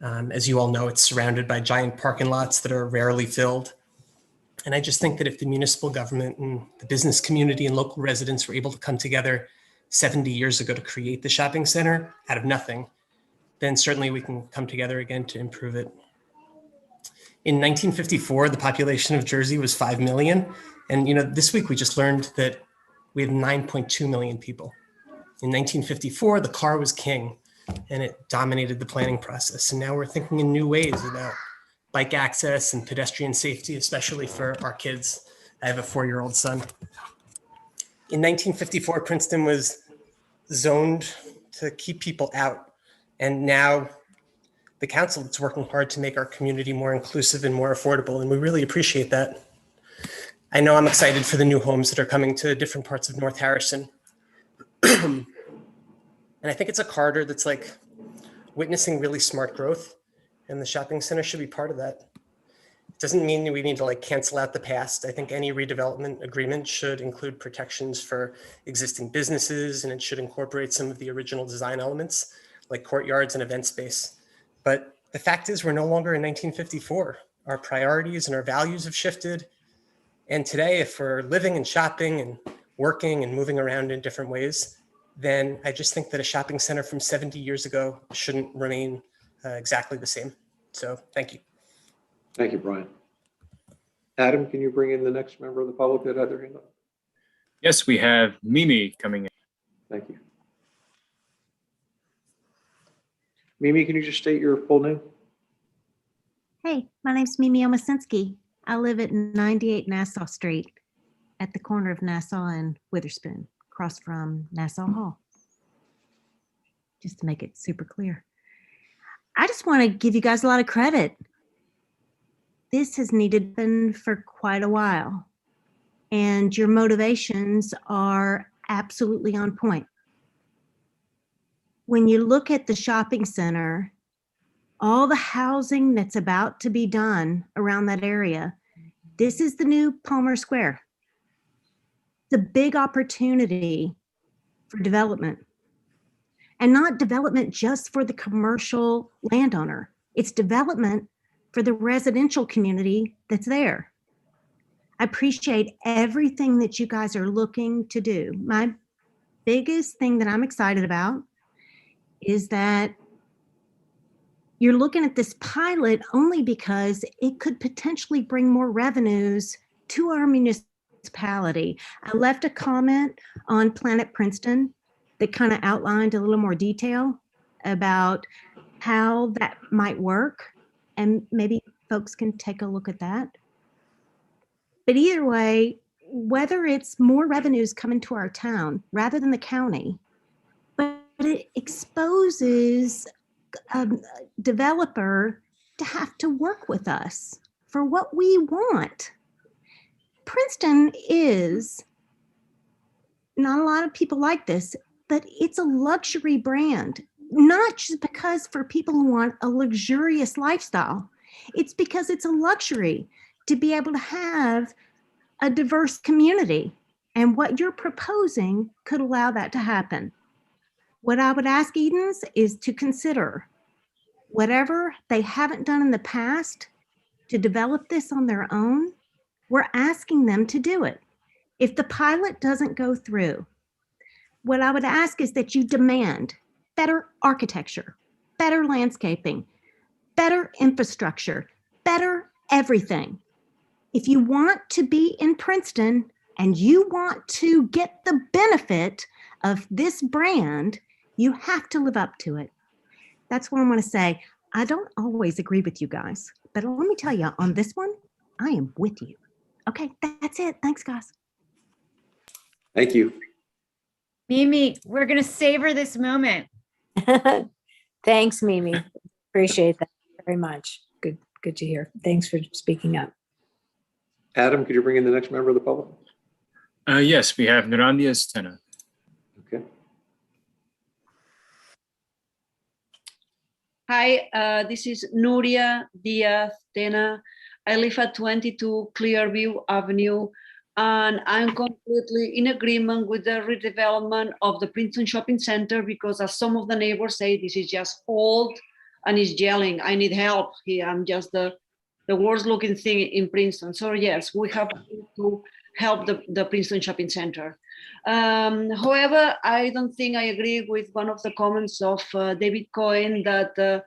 As you all know, it's surrounded by giant parking lots that are rarely filled. And I just think that if the municipal government and the business community and local residents were able to come together 70 years ago to create the shopping center out of nothing, then certainly we can come together again to improve it. In 1954, the population of Jersey was 5 million. And this week we just learned that we have 9.2 million people. In 1954, the car was king and it dominated the planning process. And now we're thinking in new ways about bike access and pedestrian safety, especially for our kids. I have a 4-year-old son. In 1954, Princeton was zoned to keep people out. And now the council is working hard to make our community more inclusive and more affordable. And we really appreciate that. I know I'm excited for the new homes that are coming to different parts of North Harrison. And I think it's a corridor that's like witnessing really smart growth. And the shopping center should be part of that. It doesn't mean we need to cancel out the past. I think any redevelopment agreement should include protections for existing businesses, and it should incorporate some of the original design elements like courtyards and event space. But the fact is we're no longer in 1954. Our priorities and our values have shifted. And today, if we're living and shopping and working and moving around in different ways, then I just think that a shopping center from 70 years ago shouldn't remain exactly the same. So thank you. Thank you, Brian. Adam, can you bring in the next member of the public that had their hand up? Yes, we have Mimi coming in. Thank you. Mimi, can you just state your full name? Hey, Hi, my name's Mimi Omasinski. I live at 98 Nassau Street at the corner of Nassau and Witherspoon, across from Nassau Hall. Just to make it super clear. I just want to give you guys a lot of credit. This has needed for quite a while, and your motivations are absolutely on point. When you look at the shopping center, all the housing that's about to be done around that area, this is the new Palmer Square. The big opportunity for development, and not development just for the commercial landowner. It's development for the residential community that's there. I appreciate everything that you guys are looking to do. My biggest thing that I'm excited about is that you're looking at this pilot only because it could potentially bring more revenues to our municipality. I left a comment on Planet Princeton that kind of outlined a little more detail about how that might work, and maybe folks can take a look at that. But either way, whether it's more revenues coming to our town rather than the county, but it exposes a developer to have to work with us for what we want. Princeton is, not a lot of people like this, but it's a luxury brand, not just because for people who want a luxurious lifestyle. It's because it's a luxury to be able to have a diverse community. And what you're proposing could allow that to happen. What I would ask Edens is to consider whatever they haven't done in the past to develop this on their own. We're asking them to do it. If the pilot doesn't go through, what I would ask is that you demand better architecture, better landscaping, better infrastructure, better everything. If you want to be in Princeton and you want to get the benefit of this brand, you have to live up to it. That's what I want to say. I don't always agree with you guys, but let me tell you, on this one, I am with you. Okay, that's it. Thanks, guys. Thank you. Mimi, we're going to savor this moment. Thanks, Mimi. Appreciate that very much. Good to hear. Thanks for speaking up. Adam, could you bring in the next member of the public? Yes, we have Mirandia Stena. Okay. Hi, this is Nuria Diaz Tena. I live at 22 Clearview Avenue, and I'm completely in agreement with the redevelopment of the Princeton Shopping Center because, as some of the neighbors say, this is just old and it's yelling, I need help here. I'm just the worst looking thing in Princeton. So yes, we have to help the Princeton Shopping Center. However, I don't think I agree with one of the comments of David Cohen that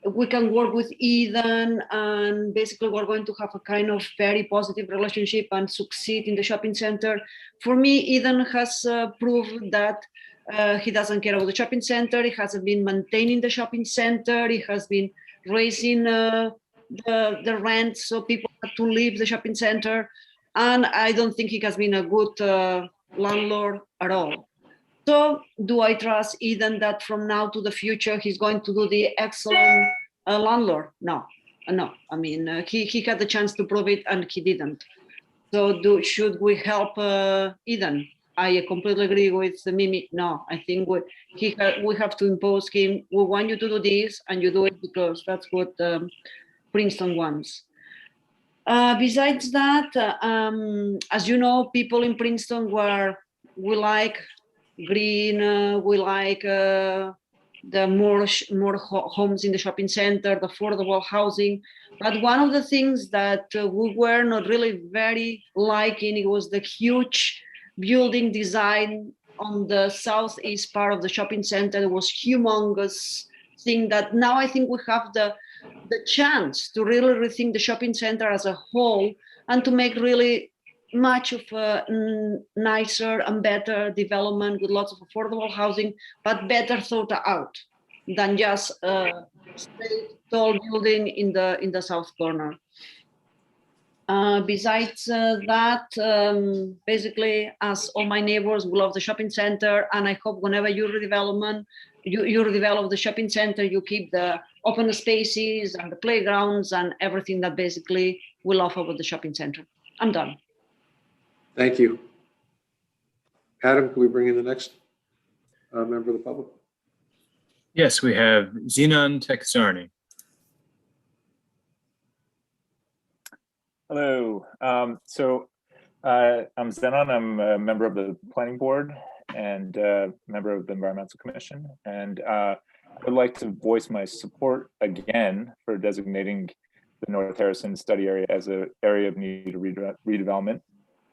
we can work with Eden and basically we're going to have a kind of very positive relationship and succeed in the shopping center. For me, Eden has proved that he doesn't care about the shopping center. He hasn't been maintaining the shopping center. He has been raising the rent so people have to leave the shopping center. And I don't think he has been a good landlord at all. So do I trust Eden that from now to the future, he's going to do the excellent landlord? No. I mean, he had the chance to prove it and he didn't. So should we help Eden? I completely agree with Mimi. No, I think we have to impose him. We want you to do this and you do it because that's what Princeton wants. Besides that, as you know, people in Princeton we like green, we like the more homes in the shopping center, the affordable housing. But one of the things that we were not really very liking, it was the huge building design on the southeast part of the shopping center. It was humongous thing that now I think we have the chance to really rethink the shopping center as a whole and to make really much of a nicer and better development with lots of affordable housing, but better thought out. than just a straight tall building in the south corner. Besides that, basically, as all my neighbors, we love the shopping center, and I hope whenever you redevelop the shopping center, you keep the open spaces and the playgrounds and everything that basically we love about the shopping center. I'm done. Thank you. Adam, can we bring in the next member of the public? Yes, we have Zenon Texarni. Hello. I'm Zenon. I'm a member of the Planning Board and member of the Environmental Commission. And I would like to voice my support again for designating the North Harrison study area as an area of need redevelopment.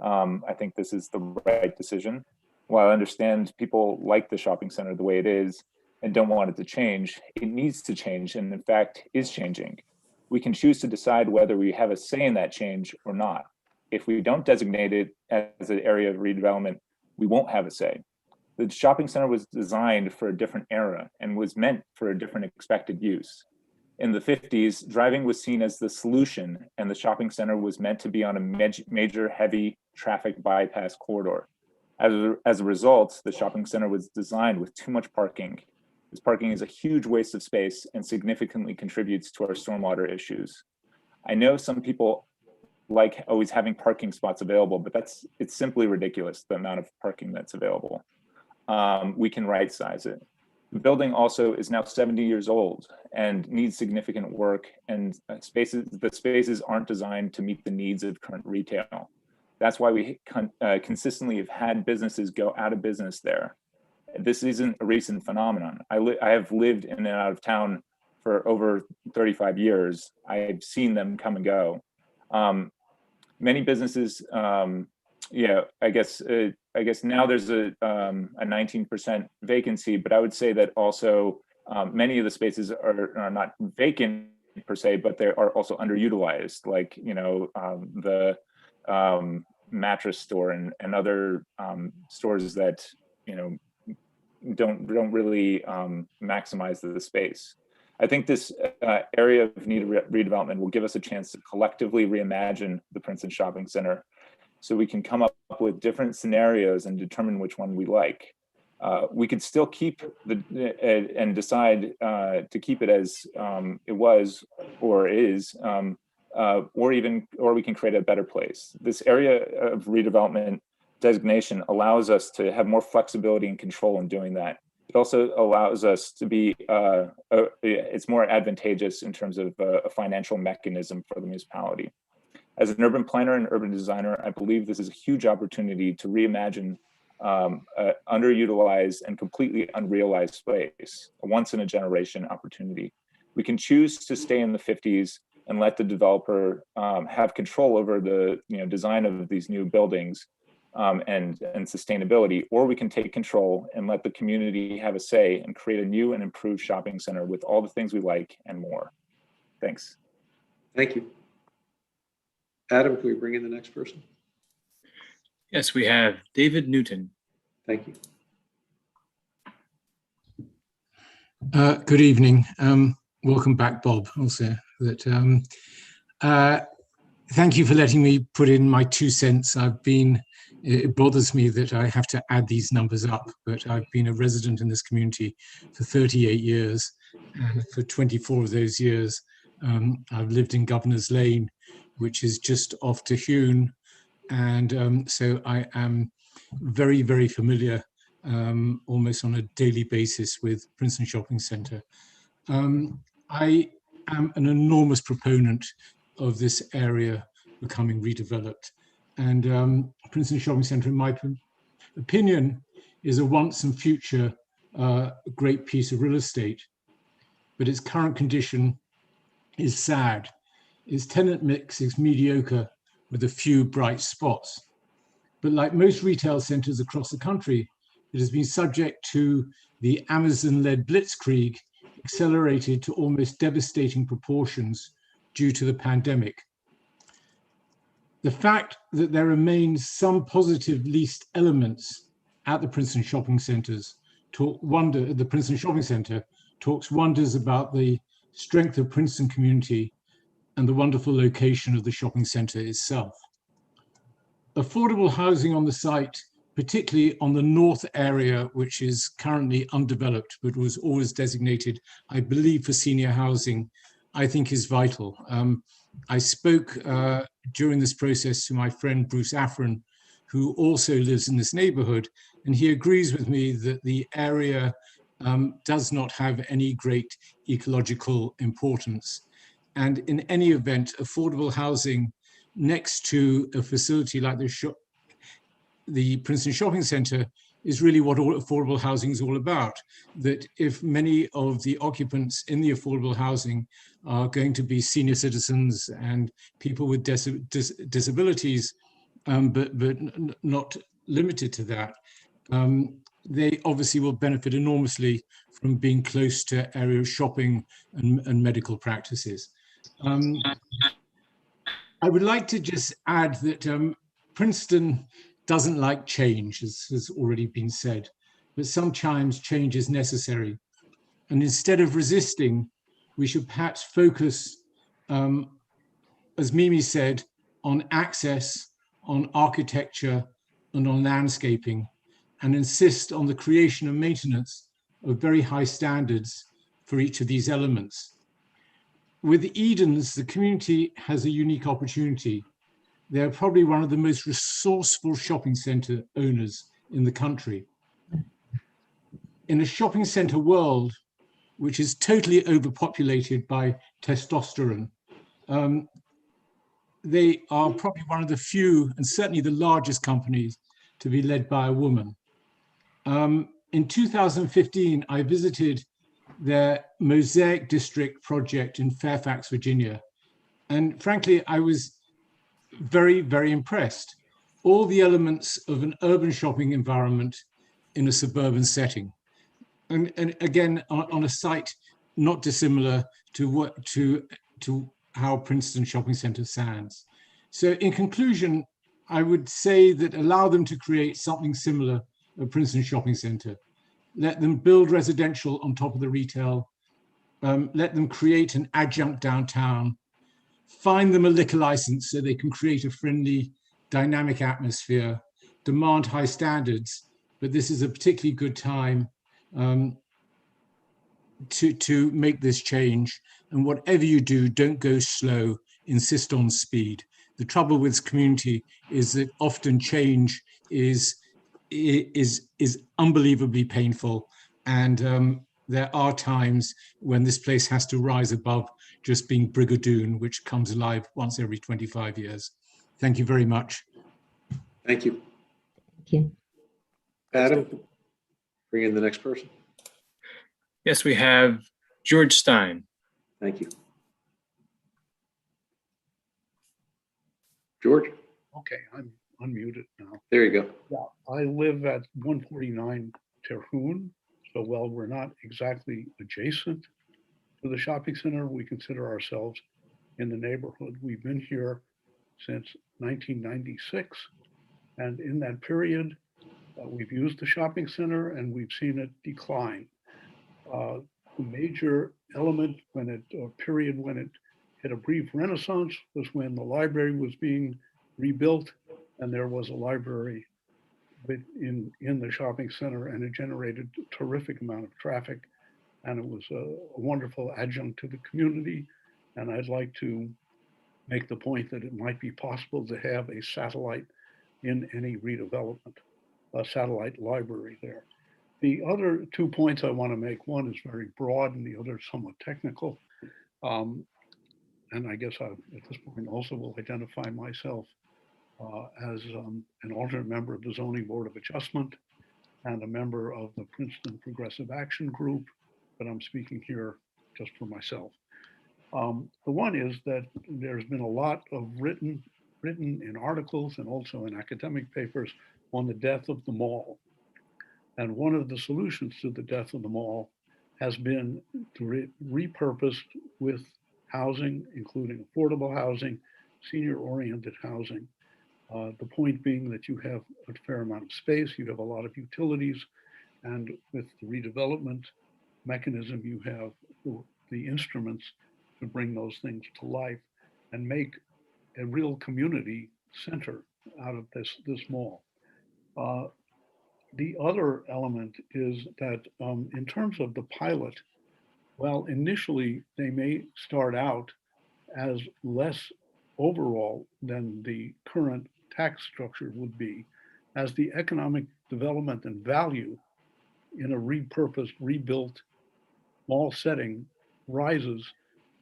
I think this is the right decision. While I understand people like the shopping center the way it is and don't want it to change, it needs to change, and in fact is changing. We can choose to decide whether we have a say in that change or not. If we don't designate it as an area of redevelopment, we won't have a say. The shopping center was designed for a different era and was meant for a different expected use. In the 50s, driving was seen as the solution, and the shopping center was meant to be on a major heavy traffic bypass corridor. As a result, the shopping center was designed with too much parking. This parking is a huge waste of space and significantly contributes to our stormwater issues. I know some people like always having parking spots available, but it's simply ridiculous, the amount of parking that's available. We can right size it. The building also is now 70 years old and needs significant work, and the spaces aren't designed to meet the needs of current retail. That's why we consistently have had businesses go out of business there. This isn't a recent phenomenon. I have lived in and out of town for over 35 years. I've seen them come and go. Many businesses, I guess now there's a 19% vacancy, but I would say that also many of the spaces are not vacant per se, but they are also underutilized, like, the mattress store and other stores that, don't really maximize the space. I think this area of need redevelopment will give us a chance to collectively reimagine the Princeton Shopping Center, so we can come up with different scenarios and determine which one we like. We could still keep and decide to keep it as it was or is, or we can create a better place. This area of redevelopment designation allows us to have more flexibility and control in doing that. It also allows us to be, it's more advantageous in terms of a financial mechanism for the municipality. As an urban planner and urban designer, I believe this is a huge opportunity to reimagine underutilized and completely unrealized space, a once in a generation opportunity. We can choose to stay in the 50s and let the developer have control over the design of these new buildings and sustainability, or we can take control and let the community have a say and create a new and improved shopping center with all the things we like and more. Thanks. Thank you. Adam, can we bring in the next person? Yes, we have David Newton. Thank you. Good evening. Welcome back, Bob. Also, thank you for letting me put in my 2 cents. It bothers me that I have to add these numbers up, but I've been a resident in this community for 38 years, and for 24 of those years, I've lived in Governor's Lane, which is just off to Hune, and so I am very, very familiar, almost on a daily basis, with Princeton Shopping Centre. I am an enormous proponent of this area becoming redeveloped, and Princeton Shopping Centre, in my opinion, is a once and future great piece of real estate, but its current condition is sad. Its tenant mix is mediocre with a few bright spots. But like most retail centers across the country, it has been subject to the Amazon-led blitzkrieg, accelerated to almost devastating proportions due to the pandemic. The fact that there remains some positive leased elements at the Princeton Shopping Centre talks wonders about the strength of Princeton community and the wonderful location of the shopping center itself. Affordable housing on the site, particularly on the north area, which is currently undeveloped, but was always designated, I believe, for senior housing, I think is vital. I spoke during this process to my friend Bruce Afron, who also lives in this neighborhood, and he agrees with me that the area does not have any great ecological importance. And in any event, affordable housing next to a facility like the Princeton Shopping Center is really what all affordable housing is all about. That if many of the occupants in the affordable housing are going to be senior citizens and people with disabilities, but not limited to that, they obviously will benefit enormously from being close to area of shopping and medical practices. I would like to just add that Princeton doesn't like change, as has already been said, but sometimes change is necessary. And instead of resisting, we should perhaps focus, as Mimi said, on access, on architecture, and on landscaping, and insist on the creation and maintenance of very high standards for each of these elements. With Edens, the community has a unique opportunity. They're probably one of the most resourceful shopping center owners in the country. In a shopping center world, which is totally overpopulated by testosterone, they are probably one of the few, and certainly the largest companies, to be led by a woman. In 2015, I visited their Mosaic District project in Fairfax, Virginia. And frankly, I was very, very impressed. All the elements of an urban shopping environment in a suburban setting. And again, on a site not dissimilar to how Princeton Shopping Center stands. So in conclusion, I would say that allow them to create something similar at Princeton Shopping Center. Let them build residential on top of the retail. Let them create an adjunct downtown. Find them a liquor license so they can create a friendly, dynamic atmosphere, demand high standards, but this is a particularly good time to make this change. And whatever you do, don't go slow, insist on speed. The trouble with community is that often change is unbelievably painful. And there are times when this place has to rise above just being Brigadoon, which comes alive once every 25 years. Thank you very much. Thank you. Thank you. Adam, bring in the next person. Yes, we have George Stein. Thank you. George? Okay, I'm unmuted now. There you go. Yeah, I live at 149 Terhune. So while we're not exactly adjacent to the shopping center, we consider ourselves in the neighborhood. We've been here since 1996. And in that period, we've used the shopping center and we've seen it decline. The major element period when it hit a brief renaissance was when the library was being rebuilt and there was a library in the shopping center, and it generated a terrific amount of traffic, and it was a wonderful adjunct to the community. And I'd like to make the point that it might be possible to have a satellite in any redevelopment, a satellite library there. The other 2 points I want to make, one is very broad and the other is somewhat technical. And I guess I, at this point, also will identify myself as an alternate member of the Zoning Board of Adjustment and a member of the Princeton Progressive Action Group, but I'm speaking here just for myself. The one is that there's been a lot of written in articles and also in academic papers on the death of the mall. And one of the solutions to the death of the mall has been to repurposed with housing, including affordable housing, senior-oriented housing. The point being that you have a fair amount of space, you have a lot of utilities, and with the redevelopment, mechanism you have, the instruments to bring those things to life and make a real community center out of this mall. The other element is that in terms of the pilot, well, initially they may start out as less overall than the current tax structure would be. As the economic development and value in a repurposed, rebuilt mall setting rises,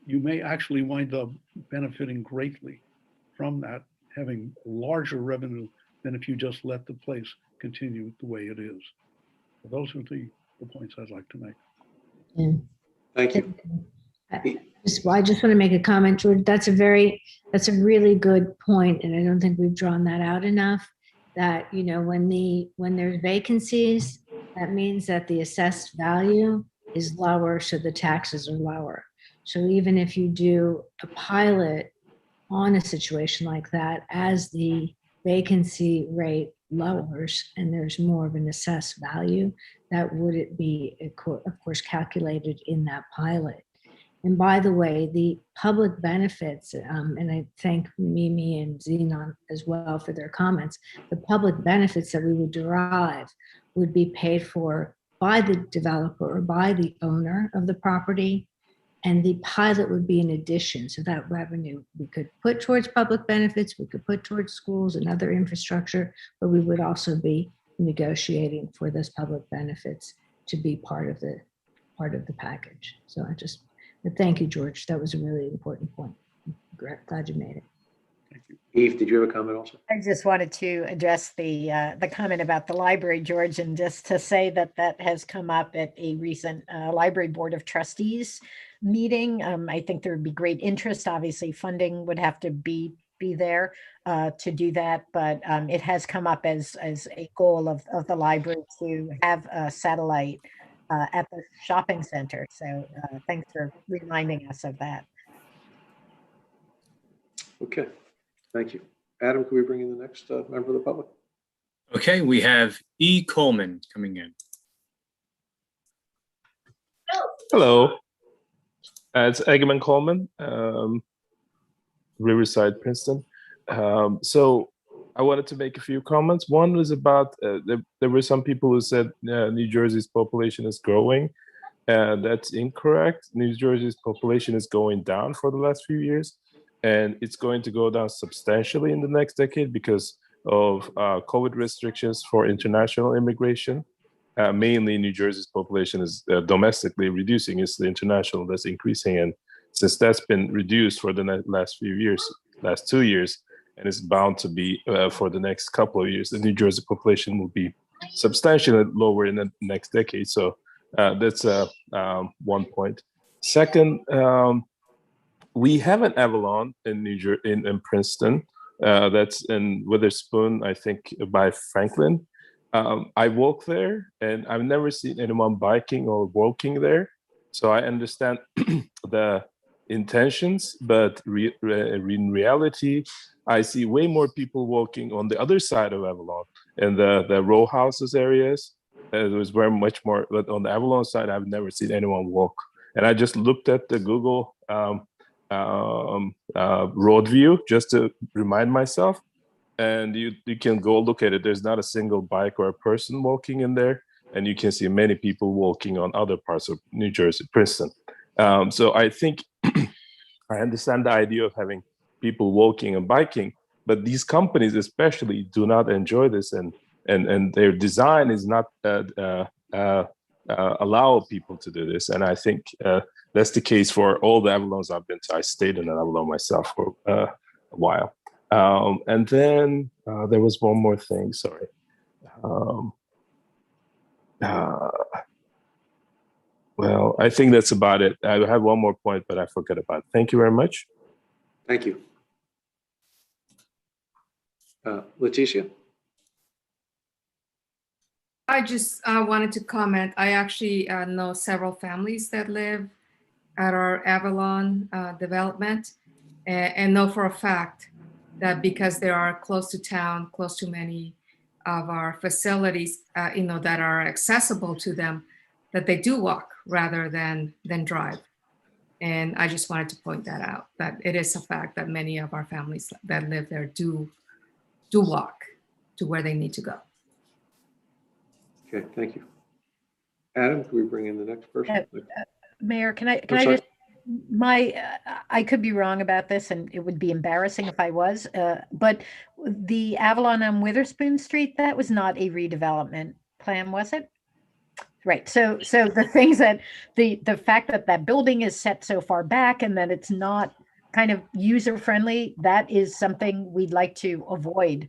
you may actually wind up benefiting greatly from that, having larger revenue than if you just let the place continue the way it is. So those are the points I'd like to make. Thank you. I just want to make a comment, George. That's a really good point, and I don't think we've drawn that out enough. That, you know, when there's vacancies, that means that the assessed value is lower, so the taxes are lower. So even if you do a pilot on a situation like that, as the vacancy rate lowers and there's more of an assessed value, that would be, of course, calculated in that pilot. And by the way, the public benefits, and I thank Mimi and Xenon as well for their comments, the public benefits that we would derive would be paid for by the developer or by the owner of the property. And the pilot would be in addition. So that revenue we could put towards public benefits, we could put towards schools and other infrastructure, but we would also be negotiating for those public benefits to be part of the package. So but thank you, George. That was a really important point. Glad you made it. Thank you. Eve, did you have a comment also? I just wanted to address the comment about the library, George, and just to say that has come up at a recent library board of trustees meeting. I think there would be great interest. Obviously, funding would have to be there to do that, but it has come up as a goal of the library to have a satellite at the shopping center. So thanks for reminding us of that. Okay, thank you. Adam, can we bring in the next member of the public? Okay, we have E. Coleman coming in. Hello, it's Eggman Coleman, Riverside, Princeton. So I wanted to make a few comments. One was about, there were some people who said New Jersey's population is growing. That's incorrect. New Jersey's population is going down for the last few years, and it's going to go down substantially in the next decade because of COVID restrictions for international immigration. Mainly New Jersey's population is domestically reducing. It's the international that's increasing. And since that's been reduced for the last 2 years, and it's bound to be for the next couple of years, the New Jersey population will be substantially lower in the next decade. So that's one point. Second, we have an Avalon in in Princeton. That's in Witherspoon, I think, by Franklin. I walk there, and I've never seen anyone biking or walking there. So I understand the intentions, but in reality, I see way more people walking on the other side of Avalon, in the row houses areas. There was very much more, but on the Avalon side, I've never seen anyone walk. And I just looked at the Google road view just to remind myself. And you can go look at it. There's not a single bike or a person walking in there. And you can see many people walking on other parts of New Jersey, Princeton. So I think I understand the idea of having people walking and biking, but these companies especially do not enjoy this, and their design is not allow people to do this. And I think that's the case for all the Avalons I've been to. I stayed in an Avalon myself for a while. And then there was one more thing, sorry. Well, I think that's about it. I had one more point, but I forgot about it. Thank you very much. Thank you. Leticia? I just wanted to comment. I actually know several families that live at our Avalon development, and know for a fact that because they are close to town, close to many of our facilities, that are accessible to them, that they do walk rather than drive. And I just wanted to point that out, that it is a fact that many of our families that live there do walk to where they need to go. Okay, thank you. Adam, can we bring in the next person? Mayor, can I I'm sorry. just, I could be wrong about this and it would be embarrassing if I was, but the Avalon on Witherspoon Street, that was not a redevelopment plan, was it? Right. So the things that the fact that that building is set so far back and that it's not kind of user friendly, that is something we'd like to avoid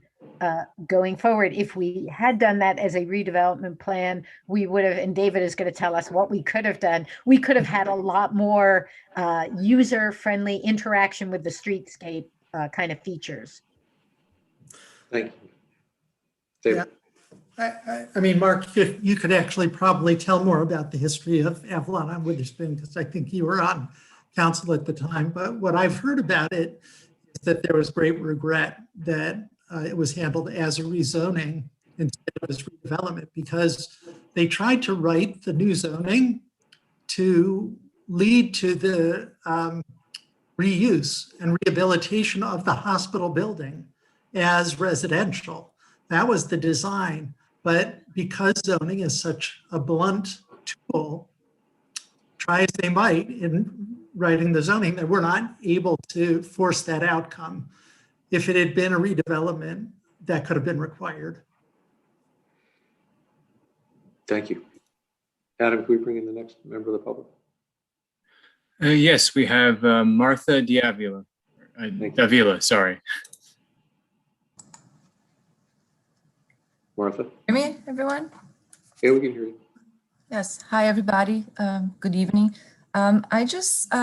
going forward. If we had done that as a redevelopment plan, we would have, and David is going to tell us what we could have done. We could have had a lot more user friendly interaction with the streetscape kind of features. Thank you. David. Yeah. I mean, Mark, you could actually probably tell more about the history of Avalon on Witherspoon, because I think you were on council at the time. But what I've heard about it is that there was great regret that it was handled as a rezoning instead of as redevelopment, because they tried to write the new zoning to lead to the reuse and rehabilitation of the hospital building as residential. That was the design. But because zoning is such a blunt tool, try as they might in writing the zoning, they were not able to force that outcome. If it had been a redevelopment, that could have been required. Thank you. Adam, can we bring in the next member of the public? Yes, we have Martha Davila, sorry. Martha? Hear me, everyone? Yeah, we can hear you. Yes. Hi, everybody. Good evening. I just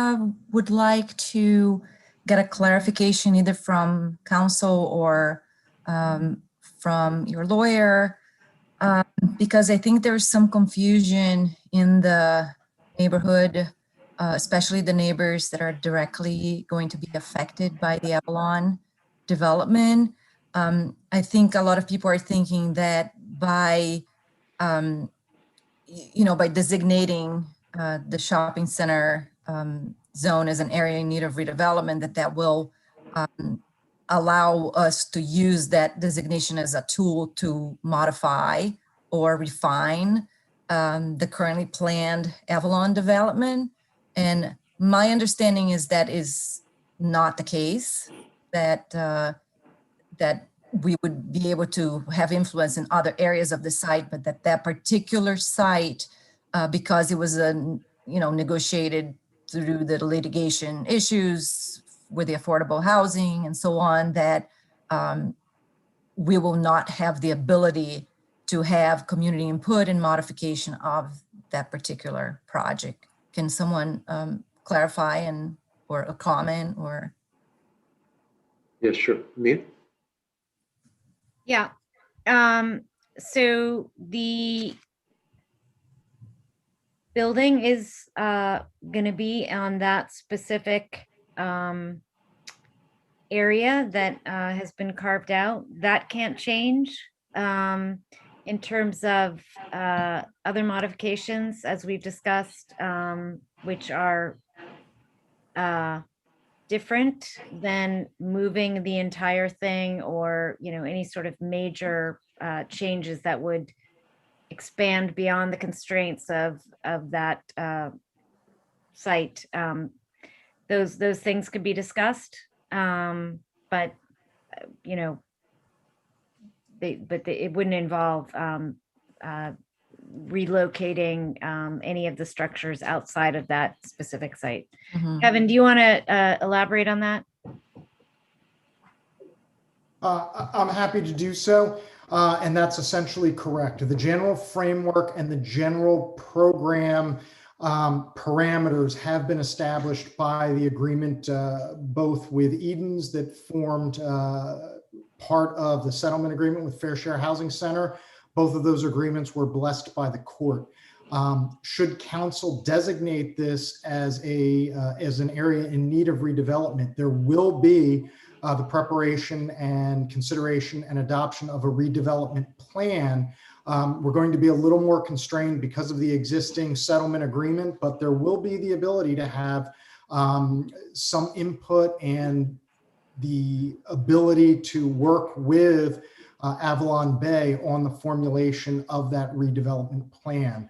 would like to get a clarification either from council or from your lawyer, because I think there's some confusion in the neighborhood, especially the neighbors that are directly going to be affected by the Avalon development. I think a lot of people are thinking that by, by designating the shopping center zone as an area in need of redevelopment, that will allow us to use that designation as a tool to modify or refine the currently planned Avalon development. And my understanding is that is not the case, that we would be able to have influence in other areas of the site, but that particular site, because it was negotiated through the litigation issues with the affordable housing and so on, that we will not have the ability to have community input and modification of that particular project. Can someone clarify or a comment or? Yeah, sure. Mia? Yeah. So the building is going to be on that specific area that has been carved out. That can't change. In terms of other modifications, as we've discussed, which are different than moving the entire thing or, any sort of major changes that would expand beyond the constraints of that site. Those things could be discussed, but it wouldn't involve relocating any of the structures outside of that specific site. Mhm. Kevin, do you want to elaborate on that? I'm happy to do so, and that's essentially correct. The general framework and the general program parameters have been established by the agreement, both with Edens that formed part of the settlement agreement with Fair Share Housing Center. Both of those agreements were blessed by the court. Should council designate this as an area in need of redevelopment, there will be the preparation and consideration and adoption of a redevelopment plan We're going to be a little more constrained because of the existing settlement agreement, but there will be the ability to have some input and the ability to work with Avalon Bay on the formulation of that redevelopment plan.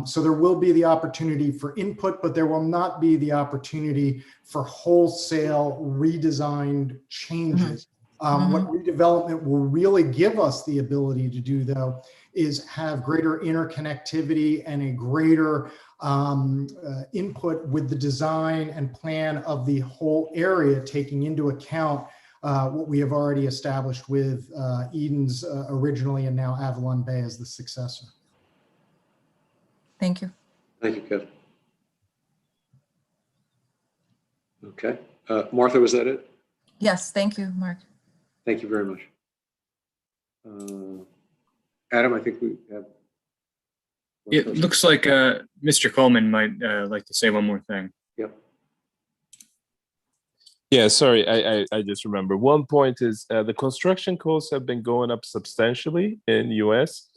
So there will be the opportunity for input, but there will not be the opportunity for wholesale redesigned changes. What redevelopment will really give us the ability to do, though, is have greater interconnectivity and a greater input with the design and plan of the whole area, taking into account what we have already established with Eden's originally and now Avalon Bay as the successor. Thank you. Thank you, Kevin. Okay. Martha, was that it? Yes, thank you, Mark. Thank you very much. Adam, I think we have. It looks like Mr. Coleman might like to say one more thing. Yep. Yeah, sorry, I just remember. One point is the construction costs have been going up substantially in US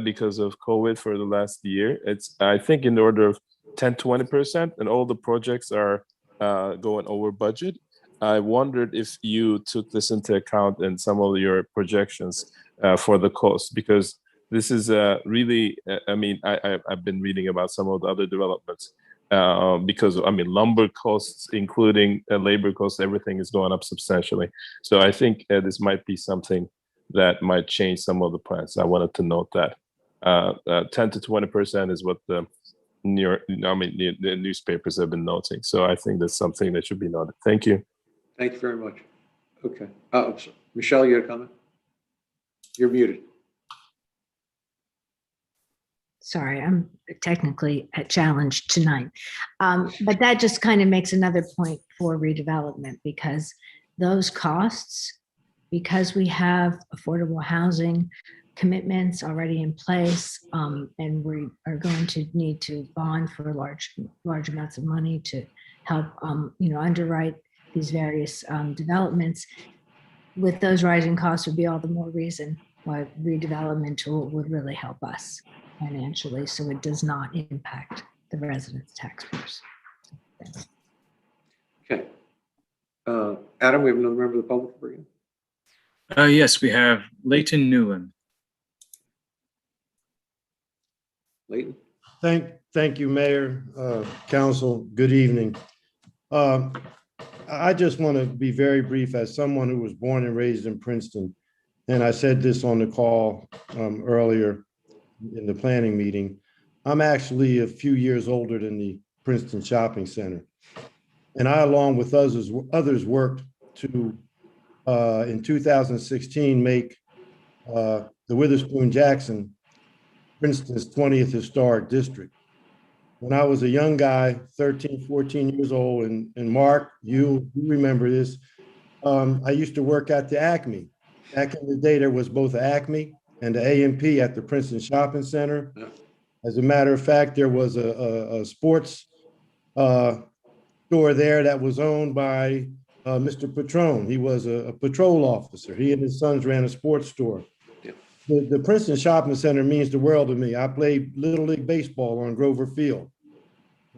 because of COVID for the last year. It's, I think, in the order of 10-20%, and all the projects are going over budget. I wondered if you took this into account in some of your projections for the cost, because this is really, I mean, I've been reading about some of the other developments because, I mean, lumber costs, including labor costs, everything is going up substantially. So I think this might be something that might change some of the plans. I wanted to note that 10-20% is what the the newspapers have been noting. So I think that's something that should be noted. Thank you. Thank you very much. Okay. I'm sorry. Michelle, you had a comment? You're muted. Sorry, I'm technically challenged tonight. But that just kind of makes another point for redevelopment, because those costs, because we have affordable housing commitments already in place, and we are going to need to bond for large amounts of money to help underwrite these various developments. With those rising costs would be all the more reason why redevelopment tool would really help us financially, so it does not impact the residents' taxpayers. Thanks. Okay. Adam, we have another member of the public for you. Yes, we have Leighton Newland. Leighton. Thank you, Mayor, Council. Good evening. I just want to be very brief as someone who was born and raised in Princeton. And I said this on the call earlier in the planning meeting. I'm actually a few years older than the Princeton Shopping Center. And I, along with others worked to, in 2016, make the Witherspoon-Jackson Princeton's 20th Historic District. When I was a young guy, 13, 14 years old, and Mark, you remember this, I used to work at the Acme. Back in the day, there was both the Acme and the A&P at the Princeton Shopping Center. As a matter of fact, there was a sports store there that was owned by Mr. Patron. He was a patrol officer. He and his sons ran a sports store. The Princeton Shopping Center means the world to me. I played Little League Baseball on Grover Field.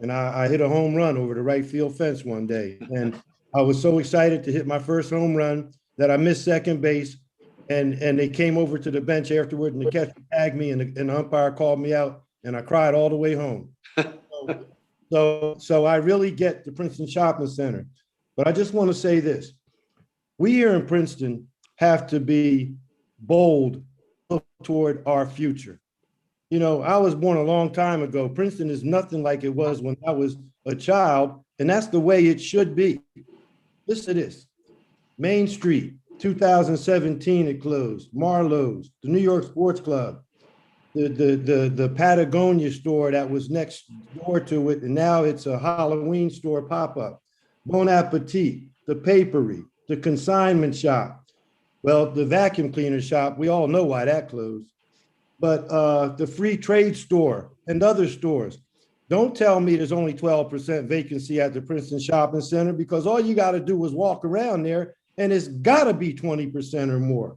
And I hit a home run over the right field fence one day. And I was so excited to hit my first home run that I missed second base. And they came over to the bench afterward, and the catcher tagged me, and the umpire called me out, and I cried all the way home. So I really get the Princeton Shopping Center. But I just want to say this. We here in Princeton have to be bold toward our future. You know, I was born a long time ago. Princeton is nothing like it was when I was a child, and that's the way it should be. Listen to this. Main Street, 2017, it closed. Marlowe's, the New York Sports Club, the Patagonia store that was next door to it, and now it's a Halloween store pop-up. Bon Appetit, the Papery, the consignment shop. Well, the vacuum cleaner shop, we all know why that closed. But the free trade store and other stores. Don't tell me there's only 12% vacancy at the Princeton Shopping Center, because all you got to do is walk around there and it's got to be 20% or more.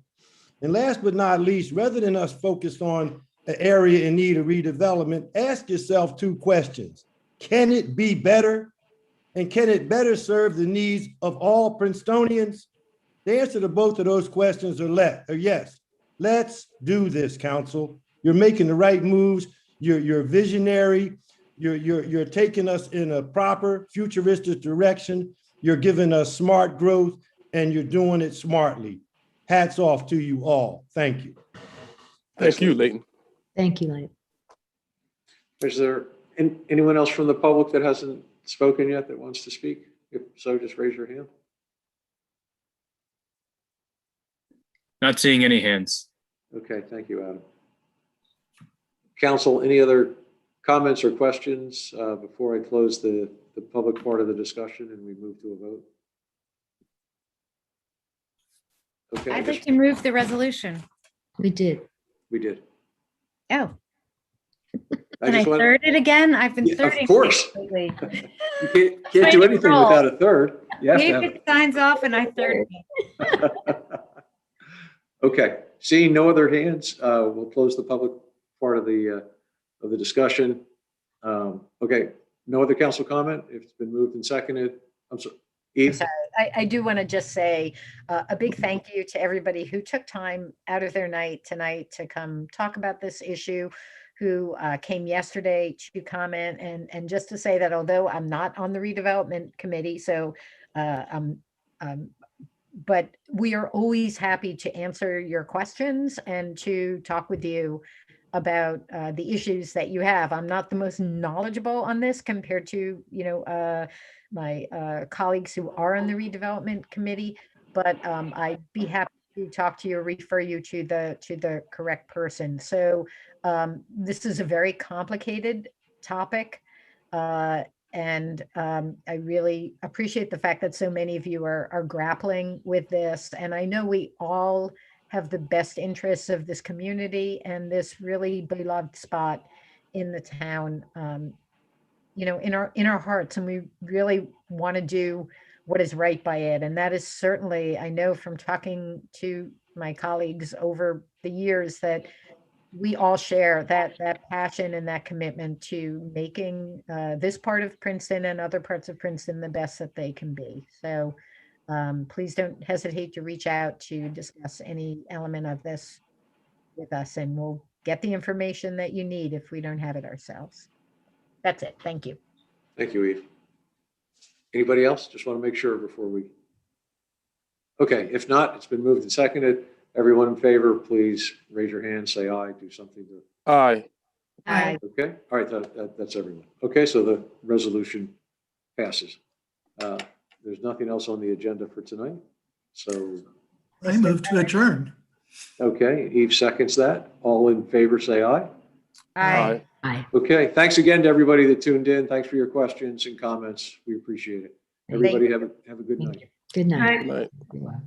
And last but not least, rather than us focus on an area in need of redevelopment, ask yourself 2 questions. Can it be better? And can it better serve the needs of all Princetonians? The answer to both of those questions are yes. Let's do this, council. You're making the right moves. You're visionary. You're taking us in a proper futuristic direction. You're giving us smart growth, and you're doing it smartly. Hats off to you all. Thank you. Thank you, Leighton. Thank you, Leighton. Is there anyone else from the public that hasn't spoken yet that wants to speak? If so, just raise your hand. Not seeing any hands. Okay, thank you, Adam. Council, any other comments or questions before I close the public part of the discussion and we move to a vote? Okay. I'd like to move the resolution. We did. We did. Oh. I Can I just want- third it again? I've been Yeah, of thirding course. lately. You can't do anything roll. without a third. You have to have David signs off and I third. Okay, seeing no other hands, we'll close the public part of the discussion. Okay, no other council comment? If it's been moved and seconded, I'm sorry, Eve? Sorry, I do want to just say a big thank you to everybody who took time out of their night tonight to come talk about this issue, who came yesterday to comment, and just to say that although I'm not on the redevelopment committee, so but we are always happy to answer your questions and to talk with you about the issues that you have. I'm not the most knowledgeable on this compared to, my colleagues who are on the redevelopment committee, but I'd be happy to talk to you or refer you to the correct person. So this is a very complicated topic. And I really appreciate the fact that so many of you are grappling with this. And I know we all have the best interests of this community and this really beloved spot in the town, in our hearts. And we really want to do what is right by it. And that is certainly, I know from talking to my colleagues over the years, that we all share that passion and that commitment to making this part of Princeton and other parts of Princeton the best that they can be. So please don't hesitate to reach out to discuss any element of this with us, and we'll get the information that you need if we don't have it ourselves. That's it. Thank you. Thank you, Eve. Anybody else? Just want to make sure before we. Okay, if not, it's been moved and seconded. Everyone in favor, please raise your hand, say aye, do something to. Aye. Aye. Okay, all right, that's everyone. Okay, so the resolution passes. There's nothing else on the agenda for tonight. So. I move to adjourn. Okay, Eve seconds that. All in favor, say aye. Aye. Aye. Okay, thanks again to everybody that tuned in. Thanks for your questions and comments. We appreciate it. Everybody have a good night. Good night. Night. You're welcome.